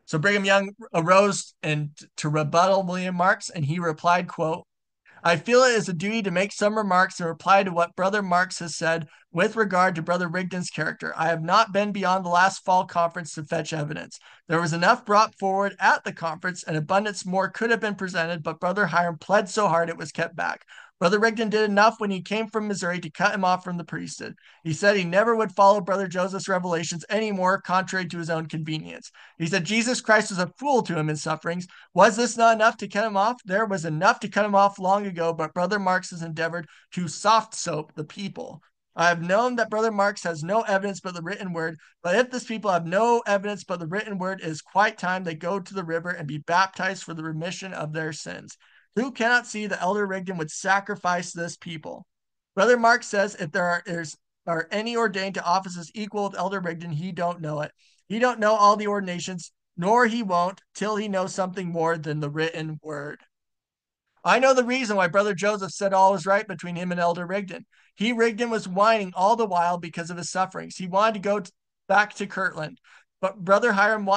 So Brigham Young arose and to rebuttal William Marks, and he replied, quote, I feel it is a duty to make some remarks in reply to what Brother Marks has said with regard to Brother Rigdon's character. I have not been beyond the last fall conference to fetch evidence. There was enough brought forward at the conference, and abundance more could have been presented, but Brother Hiram pled so hard it was kept back. Brother Rigdon did enough when he came from Missouri to cut him off from the priesthood. He said he never would follow Brother Joseph's revelations anymore, contrary to his own convenience. He said Jesus Christ was a fool to him in sufferings. Was this not enough to cut him off? There was enough to cut him off long ago, but Brother Marks has endeavored to soft soap the people. I have known that Brother Marks has no evidence but the written word, but if this people have no evidence but the written word, it is quite time they go to the river and be baptized for the remission of their sins. Who cannot see that Elder Rigdon would sacrifice this people? Brother Mark says if there are any ordained to offices equal with Elder Rigdon, he don't know it. He don't know all the ordinations, nor he won't till he knows something more than the written word. I know the reason why Brother Joseph said all was right between him and Elder Rigdon. Rigdon was whining all the while because of his sufferings. He wanted to go back to Kirtland. But Brother Hiram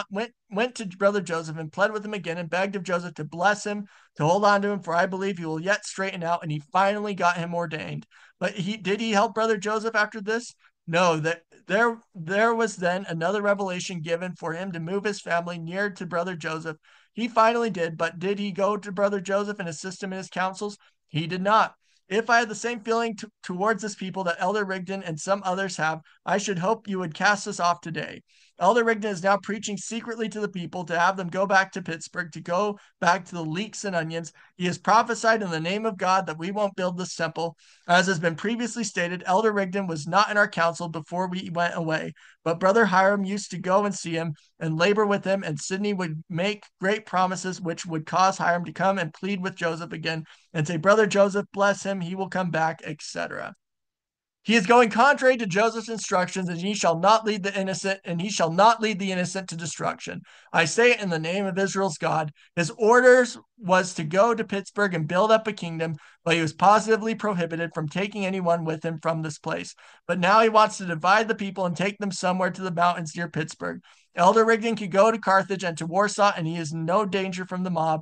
went to Brother Joseph and pled with him again and begged of Joseph to bless him, to hold on to him, for I believe he will yet straighten out. And he finally got him ordained. But did he help Brother Joseph after this? No, there was then another revelation given for him to move his family near to Brother Joseph. He finally did, but did he go to Brother Joseph and assist him in his counsels? He did not. If I had the same feeling towards this people that Elder Rigdon and some others have, I should hope you would cast us off today. Elder Rigdon is now preaching secretly to the people to have them go back to Pittsburgh, to go back to the leeks and onions. He has prophesied in the name of God that we won't build this temple. As has been previously stated, Elder Rigdon was not in our council before we went away, but Brother Hiram used to go and see him and labor with him, and Sidney would make great promises which would cause Hiram to come and plead with Joseph again and say, Brother Joseph, bless him, he will come back, etc. He is going contrary to Joseph's instructions, and he shall not lead the innocent, and he shall not lead the innocent to destruction. I say it in the name of Israel's God. His orders was to go to Pittsburgh and build up a kingdom, but he was positively prohibited from taking anyone with him from this place. But now he wants to divide the people and take them somewhere to the mountains near Pittsburgh. Elder Rigdon could go to Carthage and to Warsaw, and he is in no danger from the mob.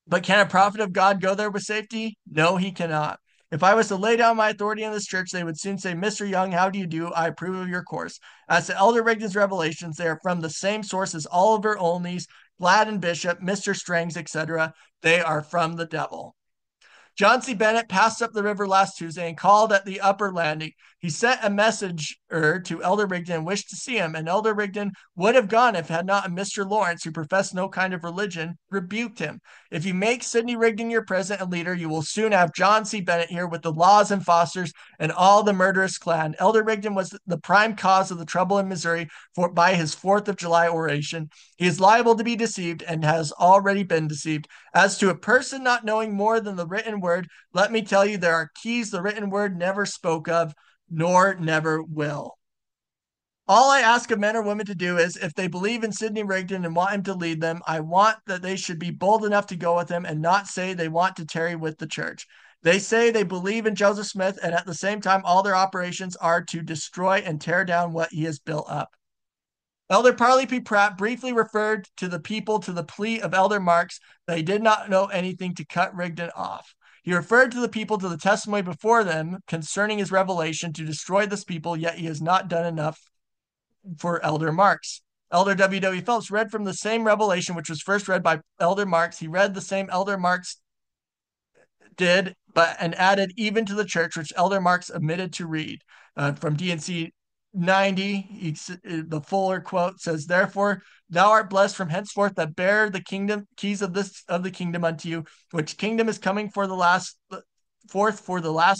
But can a prophet of God go there with safety? No, he cannot. If I was to lay down my authority in this church, they would soon say, Mr. Young, how do you do? I approve of your course. As to Elder Rigdon's revelations, they are from the same source as Oliver Olney's, Gladden Bishop, Mr. Strang's, etc. They are from the devil. John C. Bennett passed up the river last Tuesday and called at the upper landing. He sent a messenger to Elder Rigdon and wished to see him, and Elder Rigdon would have gone if had not Mr. Lawrence, who professed no kind of religion, rebuked him. If you make Sidney Rigdon your president and leader, you will soon have John C. Bennett here with the Laws and Fosters and all the murderous clan. Elder Rigdon was the prime cause of the trouble in Missouri by his 4th of July oration. He is liable to be deceived and has already been deceived. As to a person not knowing more than the written word, let me tell you, there are keys the written word never spoke of, nor never will. All I ask of men or women to do is, if they believe in Sidney Rigdon and want him to lead them, I want that they should be bold enough to go with him and not say they want to tarry with the church. They say they believe in Joseph Smith, and at the same time, all their operations are to destroy and tear down what he has built up. Elder Parley P. Pratt briefly referred to the people to the plea of Elder Marks that he did not know anything to cut Rigdon off. He referred to the people to the testimony before them concerning his revelation to destroy this people, yet he has not done enough for Elder Marks. Elder W. W. Phelps read from the same revelation which was first read by Elder Marks. He read the same Elder Marks did, and added even to the church, which Elder Marks omitted to read. From D&C 90, the fuller quote says, Therefore, thou art blessed from henceforth that bear the keys of the kingdom unto you, which kingdom is coming for the last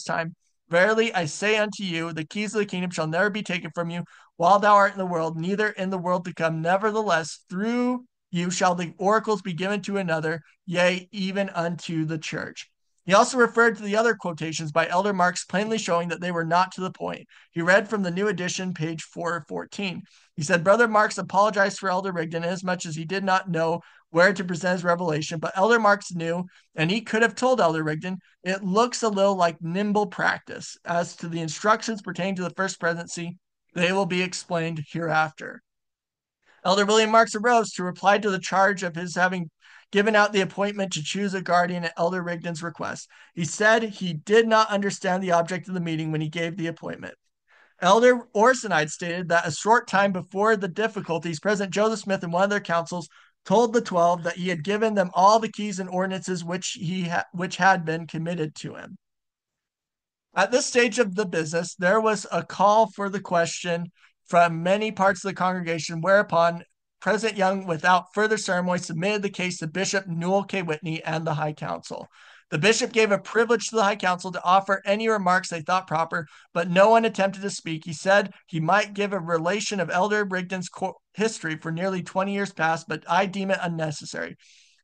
time. Verily I say unto you, the keys of the kingdom shall never be taken from you while thou art in the world, neither in the world to come. Nevertheless, through you shall the oracles be given to another, yea, even unto the church. He also referred to the other quotations by Elder Marks, plainly showing that they were not to the point. He read from the new edition, page 414. He said, Brother Marks apologized for Elder Rigdon inasmuch as he did not know where to present his revelation, but Elder Marks knew, and he could have told Elder Rigdon, it looks a little like nimble practice. As to the instructions pertaining to the first presidency, they will be explained hereafter. Elder William Marks arose to reply to the charge of his having given out the appointment to choose a guardian at Elder Rigdon's request. He said he did not understand the object of the meeting when he gave the appointment. Elder Orsenide stated that a short time before the difficulties, President Joseph Smith in one of their councils told the 12 that he had given them all the keys and ordinances which had been committed to him. At this stage of the business, there was a call for the question from many parts of the congregation, whereupon President Young, without further ceremony, submitted the case to Bishop Newell K. Whitney and the High Council. The bishop gave a privilege to the High Council to offer any remarks they thought proper, but no one attempted to speak. He said he might give a relation of Elder Rigdon's history for nearly 20 years past, but I deem it unnecessary.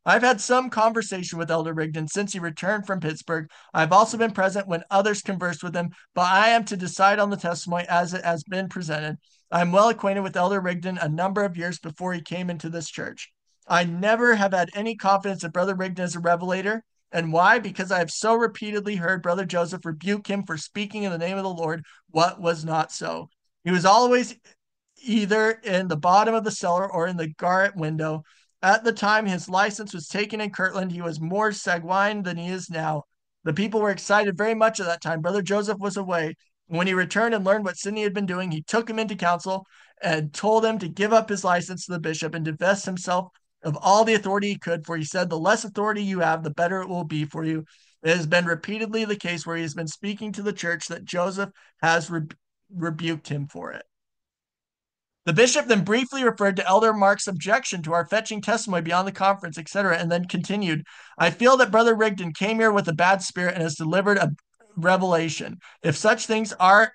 I've had some conversation with Elder Rigdon since he returned from Pittsburgh. I've also been present when others conversed with him, but I am to decide on the testimony as it has been presented. I am well acquainted with Elder Rigdon a number of years before he came into this church. I never have had any confidence that Brother Rigdon is a revelator. And why? Because I have so repeatedly heard Brother Joseph rebuke him for speaking in the name of the Lord what was not so. He was always either in the bottom of the cellar or in the garret window. At the time his license was taken in Kirtland, he was more sanguine than he is now. The people were excited very much at that time. Brother Joseph was away. When he returned and learned what Sidney had been doing, he took him into council and told him to give up his license to the bishop and divest himself of all the authority he could, for he said, the less authority you have, the better it will be for you. It has been repeatedly the case where he has been speaking to the church that Joseph has rebuked him for it. The bishop then briefly referred to Elder Mark's objection to our fetching testimony beyond the conference, etc., and then continued, I feel that Brother Rigdon came here with a bad spirit and has delivered a revelation. If such things are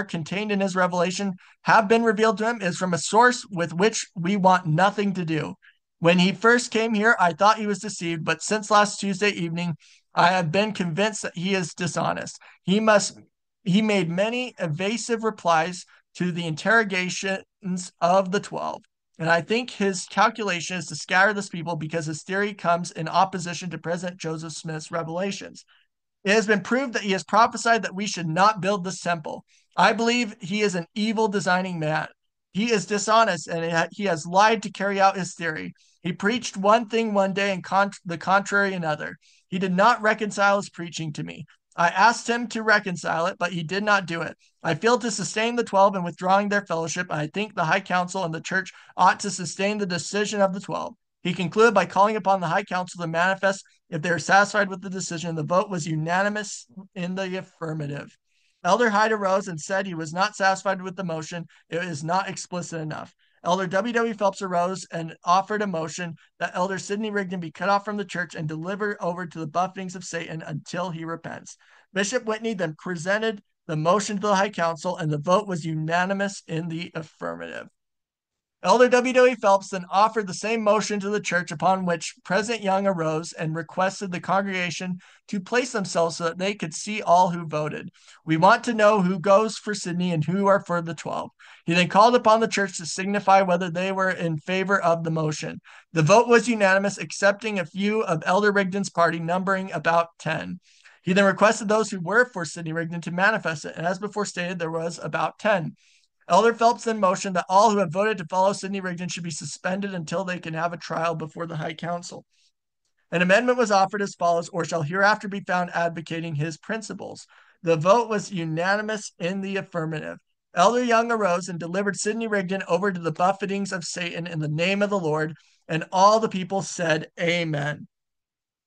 contained in his revelation have been revealed to him, is from a source with which we want nothing to do. When he first came here, I thought he was deceived, but since last Tuesday evening, I have been convinced that he is dishonest. He must he made many evasive replies to the interrogations of the 12. And I think his calculation is to scatter this people because his theory comes in opposition to President Joseph Smith's revelations. It has been proved that he has prophesied that we should not build this temple. I believe he is an evil designing man. He is dishonest and he has lied to carry out his theory. He preached one thing one day and the contrary another. He did not reconcile his preaching to me. I asked him to reconcile it, but he did not do it. I failed to sustain the 12 in withdrawing their fellowship. I think the High Council and the church ought to sustain the decision of the 12. He concluded by calling upon the High Council to manifest if they are satisfied with the decision. The vote was unanimous in the affirmative. Elder Hyde arose and said he was not satisfied with the motion. It is not explicit enough. Elder W.W. Phelps arose and offered a motion that Elder Sidney Rigdon be cut off from the church and delivered over to the buffetings of Satan until he repents. Bishop Whitney then presented the motion to the High Council, and the vote was unanimous in the affirmative. Elder W.W. Phelps then offered the same motion to the church, upon which President Young arose and requested the congregation to place themselves so that they could see all who voted. We want to know who goes for Sidney and who are for the 12. He then called upon the church to signify whether they were in favor of the motion. The vote was unanimous, excepting a few of Elder Rigdon's party, numbering about 10. He then requested those who were for Sidney Rigdon to manifest it, and as before stated, there was about 10. Elder Phelps then motioned that all who have voted to follow Sidney Rigdon should be suspended until they can have a trial before the High Council. An amendment was offered as follows: or shall hereafter be found advocating his principles. The vote was unanimous in the affirmative. Elder Young arose and delivered Sidney Rigdon over to the buffetings of Satan in the name of the Lord, and all the people said, Amen.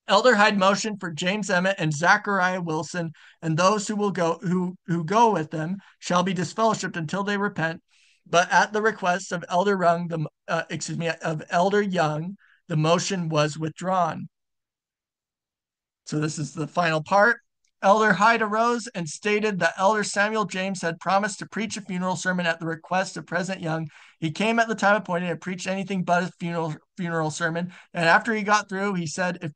Elder Hyde motioned for James Emmett and Zachariah Wilson, and those who will go who go with them shall be disfellowshipped until they repent. But at the request of Elder Young, the motion was withdrawn. So this is the final part. Elder Hyde arose and stated that Elder Samuel James had promised to preach a funeral sermon at the request of President Young. He came at the time appointed and preached anything but a funeral sermon. And after he got through, he said if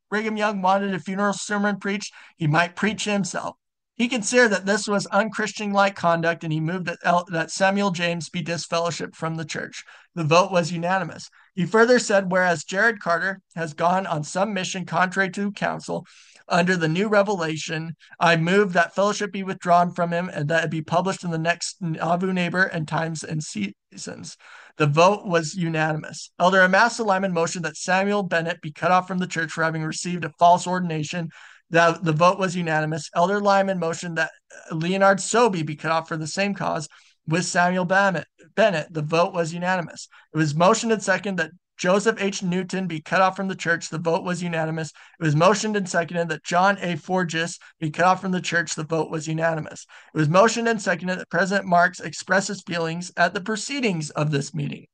Brigham Young wanted a funeral sermon preached, he might preach himself. He considered that this was unchristian-like conduct, and he moved that Samuel James be disfellowshipped from the church. The vote was unanimous. He further said, whereas Jared Carter has gone on some mission contrary to counsel, under the new revelation, I move that fellowship be withdrawn from him and that it be published in the next Nauvoo Neighbor and Times and Seasons. The vote was unanimous. Elder Amasa Lyman motioned that Samuel Bennett be cut off from the church for having received a false ordination. The vote was unanimous. Elder Lyman motioned that Leonard Sobey be cut off for the same cause with Samuel Bennett. The vote was unanimous. It was motioned and seconded that Joseph H. Newton be cut off from the church. The vote was unanimous. It was motioned and seconded that John A. Forgis be cut off from the church. The vote was unanimous. It was motioned and seconded that President Marks express his feelings at the proceedings of this meeting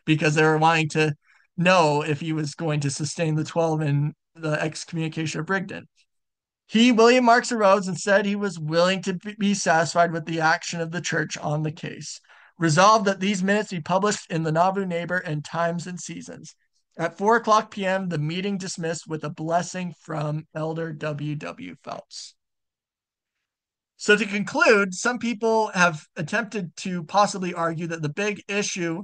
because they were wanting to know if he was going to sustain the 12 in the excommunication of Rigdon. He, William Marks, arose and said he was willing to be satisfied with the action of the church on the case. Resolved that these minutes be published in the Nauvoo Neighbor and Times and Seasons. At 4:00 p.m., the meeting dismissed with a blessing from Elder W.W. Phelps. So to conclude, some people have attempted to possibly argue that the big issue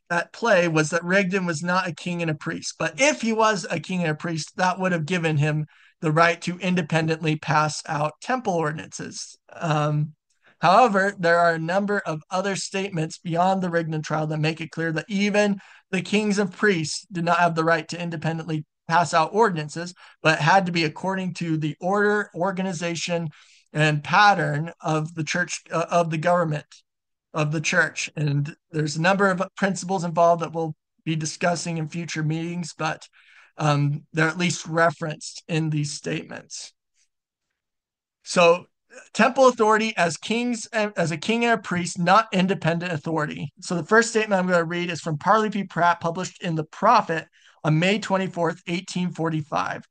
at play was that Rigdon was not a king and a priest. But if he was a king and a priest, that would have given him the right to independently pass out temple ordinances. However, there are a number of other statements beyond the Rigdon trial that make it clear that even the kings and priests did not have the right to independently pass out ordinances, but it had to be according to the order, organization, and pattern of the church, of the government of the church. And there's a number of principles involved that we'll be discussing in future meetings, but they're at least referenced in these statements. So temple authority as a king and a priest, not independent authority. So the first statement I'm going to read is from Parley P. Pratt, published in The Prophet on May 24th, 1845.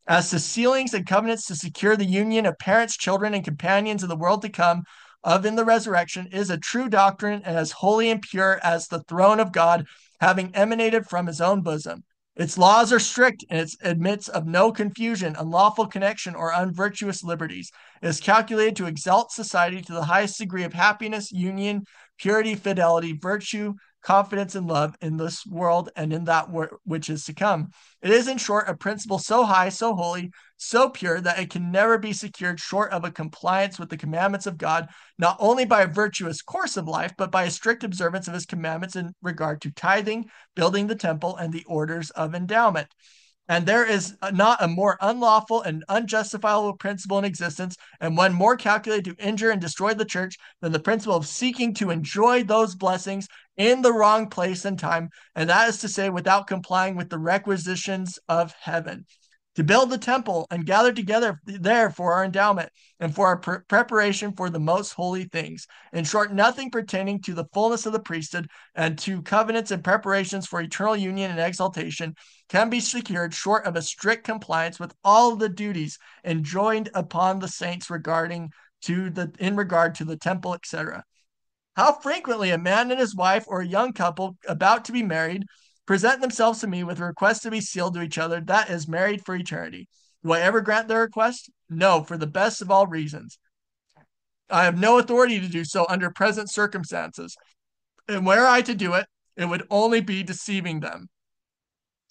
As to sealings and covenants to secure the union of parents, children, and companions in the world to come, of in the resurrection, is a true doctrine and as holy and pure as the throne of God, having emanated from his own bosom. Its laws are strict, and it admits of no confusion, unlawful connection, or unvirtuous liberties. It is calculated to exalt society to the highest degree of happiness, union, purity, fidelity, virtue, confidence, and love in this world and in that which is to come. It is, in short, a principle so high, so holy, so pure that it can never be secured short of a compliance with the commandments of God, not only by a virtuous course of life, but by a strict observance of his commandments in regard to tithing, building the temple, and the orders of endowment. And there is not a more unlawful and unjustifiable principle in existence, and one more calculated to injure and destroy the church than the principle of seeking to enjoy those blessings in the wrong place and time, and that is to say, without complying with the requisitions of heaven. To build the temple and gather together there for our endowment and for our preparation for the most holy things. In short, nothing pertaining to the fullness of the priesthood and to covenants and preparations for eternal union and exaltation can be secured short of a strict compliance with all the duties enjoined upon the saints in regard to the temple, etc. How frequently a man and his wife or a young couple about to be married present themselves to me with a request to be sealed to each other, that is, married for eternity. Do I ever grant their request? No, for the best of all reasons. I have no authority to do so under present circumstances, and were I to do it, it would only be deceiving them,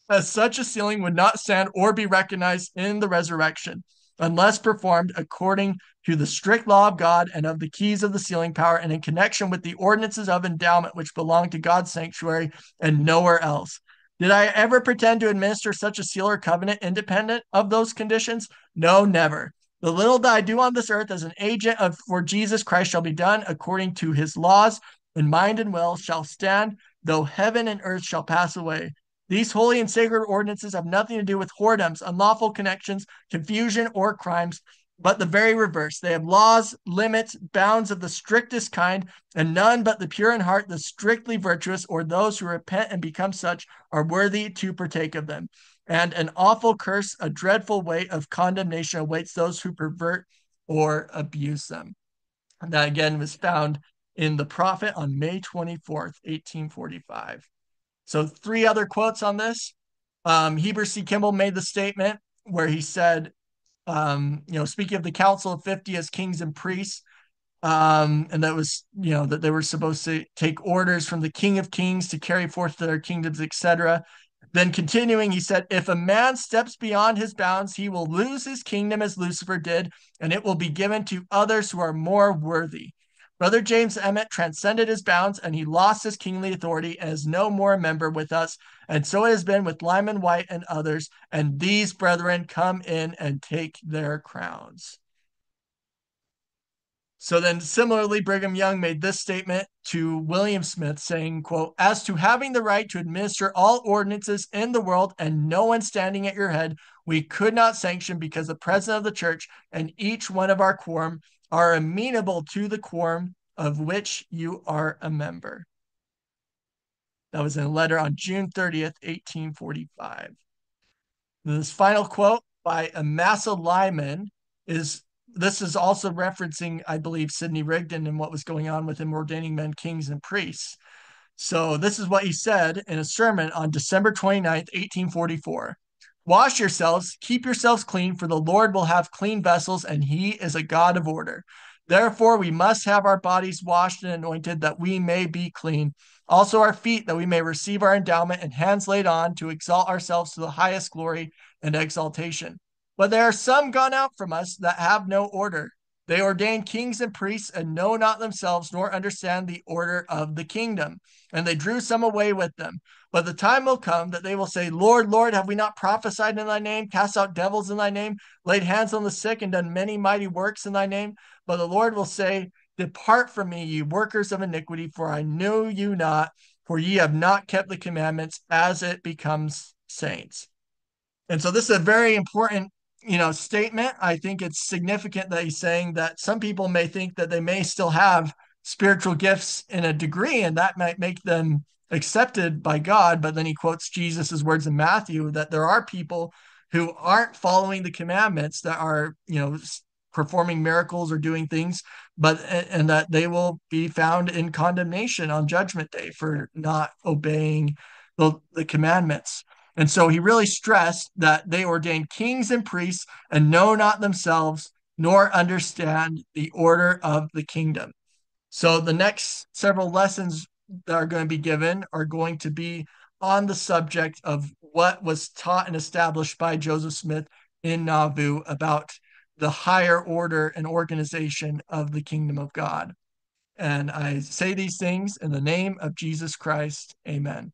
as such a sealing would not stand or be recognized in the resurrection, unless performed according to the strict law of God and of the keys of the sealing power, and in connection with the ordinances of endowment which belong to God's sanctuary and nowhere else. Did I ever pretend to administer such a seal or covenant independent of those conditions? No, never. The little that I do on this earth as an agent for Jesus Christ shall be done according to his laws, and mind and will shall stand, though heaven and earth shall pass away. These holy and sacred ordinances have nothing to do with whoredoms, unlawful connections, confusion, or crimes, but the very reverse. They have laws, limits, bounds of the strictest kind, and none but the pure in heart, the strictly virtuous, or those who repent and become such, are worthy to partake of them. And an awful curse, a dreadful weight of condemnation awaits those who pervert or abuse them. And that again was found in The Prophet on May 24th, 1845. So 3 other quotes on this. Heber C. Kimball made the statement where he said, speaking of the Council of 50 as kings and priests, and that was, that they were supposed to take orders from the King of Kings to carry forth their kingdoms, etc. Then continuing, he said, if a man steps beyond his bounds, he will lose his kingdom as Lucifer did, and it will be given to others who are more worthy. Brother James Emmett transcended his bounds, and he lost his kingly authority and is no more a member with us. And so it has been with Lyman White and others, and these brethren come in and take their crowns. So then similarly, Brigham Young made this statement to William Smith saying, quote, as to having the right to administer all ordinances in the world and no one standing at your head, we could not sanction because the president of the church and each one of our quorum are amenable to the quorum of which you are a member. That was in a letter on June 30th, 1845. This final quote by Amasa Lyman is also referencing, I believe, Sidney Rigdon and what was going on with him ordaining men kings and priests. So this is what he said in a sermon on December 29th, 1844. Wash yourselves, keep yourselves clean, for the Lord will have clean vessels, and he is a God of order. Therefore, we must have our bodies washed and anointed that we may be clean. Also our feet, that we may receive our endowment, and hands laid on to exalt ourselves to the highest glory and exaltation. But there are some gone out from us that have no order. They ordain kings and priests and know not themselves nor understand the order of the kingdom. And they drew some away with them. But the time will come that they will say, Lord, Lord, have we not prophesied in thy name, cast out devils in thy name, laid hands on the sick, and done many mighty works in thy name? But the Lord will say, depart from me, ye workers of iniquity, for I knew you not, for ye have not kept the commandments as it becomes saints. And so this is a very important statement. I think it's significant that he's saying that some people may think that they may still have spiritual gifts in a degree, and that might make them accepted by God. But then he quotes Jesus's words in Matthew that there are people who aren't following the commandments, that are, performing miracles or doing things, and that they will be found in condemnation on Judgment Day for not obeying the commandments. And so he really stressed that they ordained kings and priests and know not themselves, nor understand the order of the kingdom. So the next several lessons that are going to be given are going to be on the subject of what was taught and established by Joseph Smith in Nauvoo about the higher order and organization of the kingdom of God. And I say these things in the name of Jesus Christ. Amen.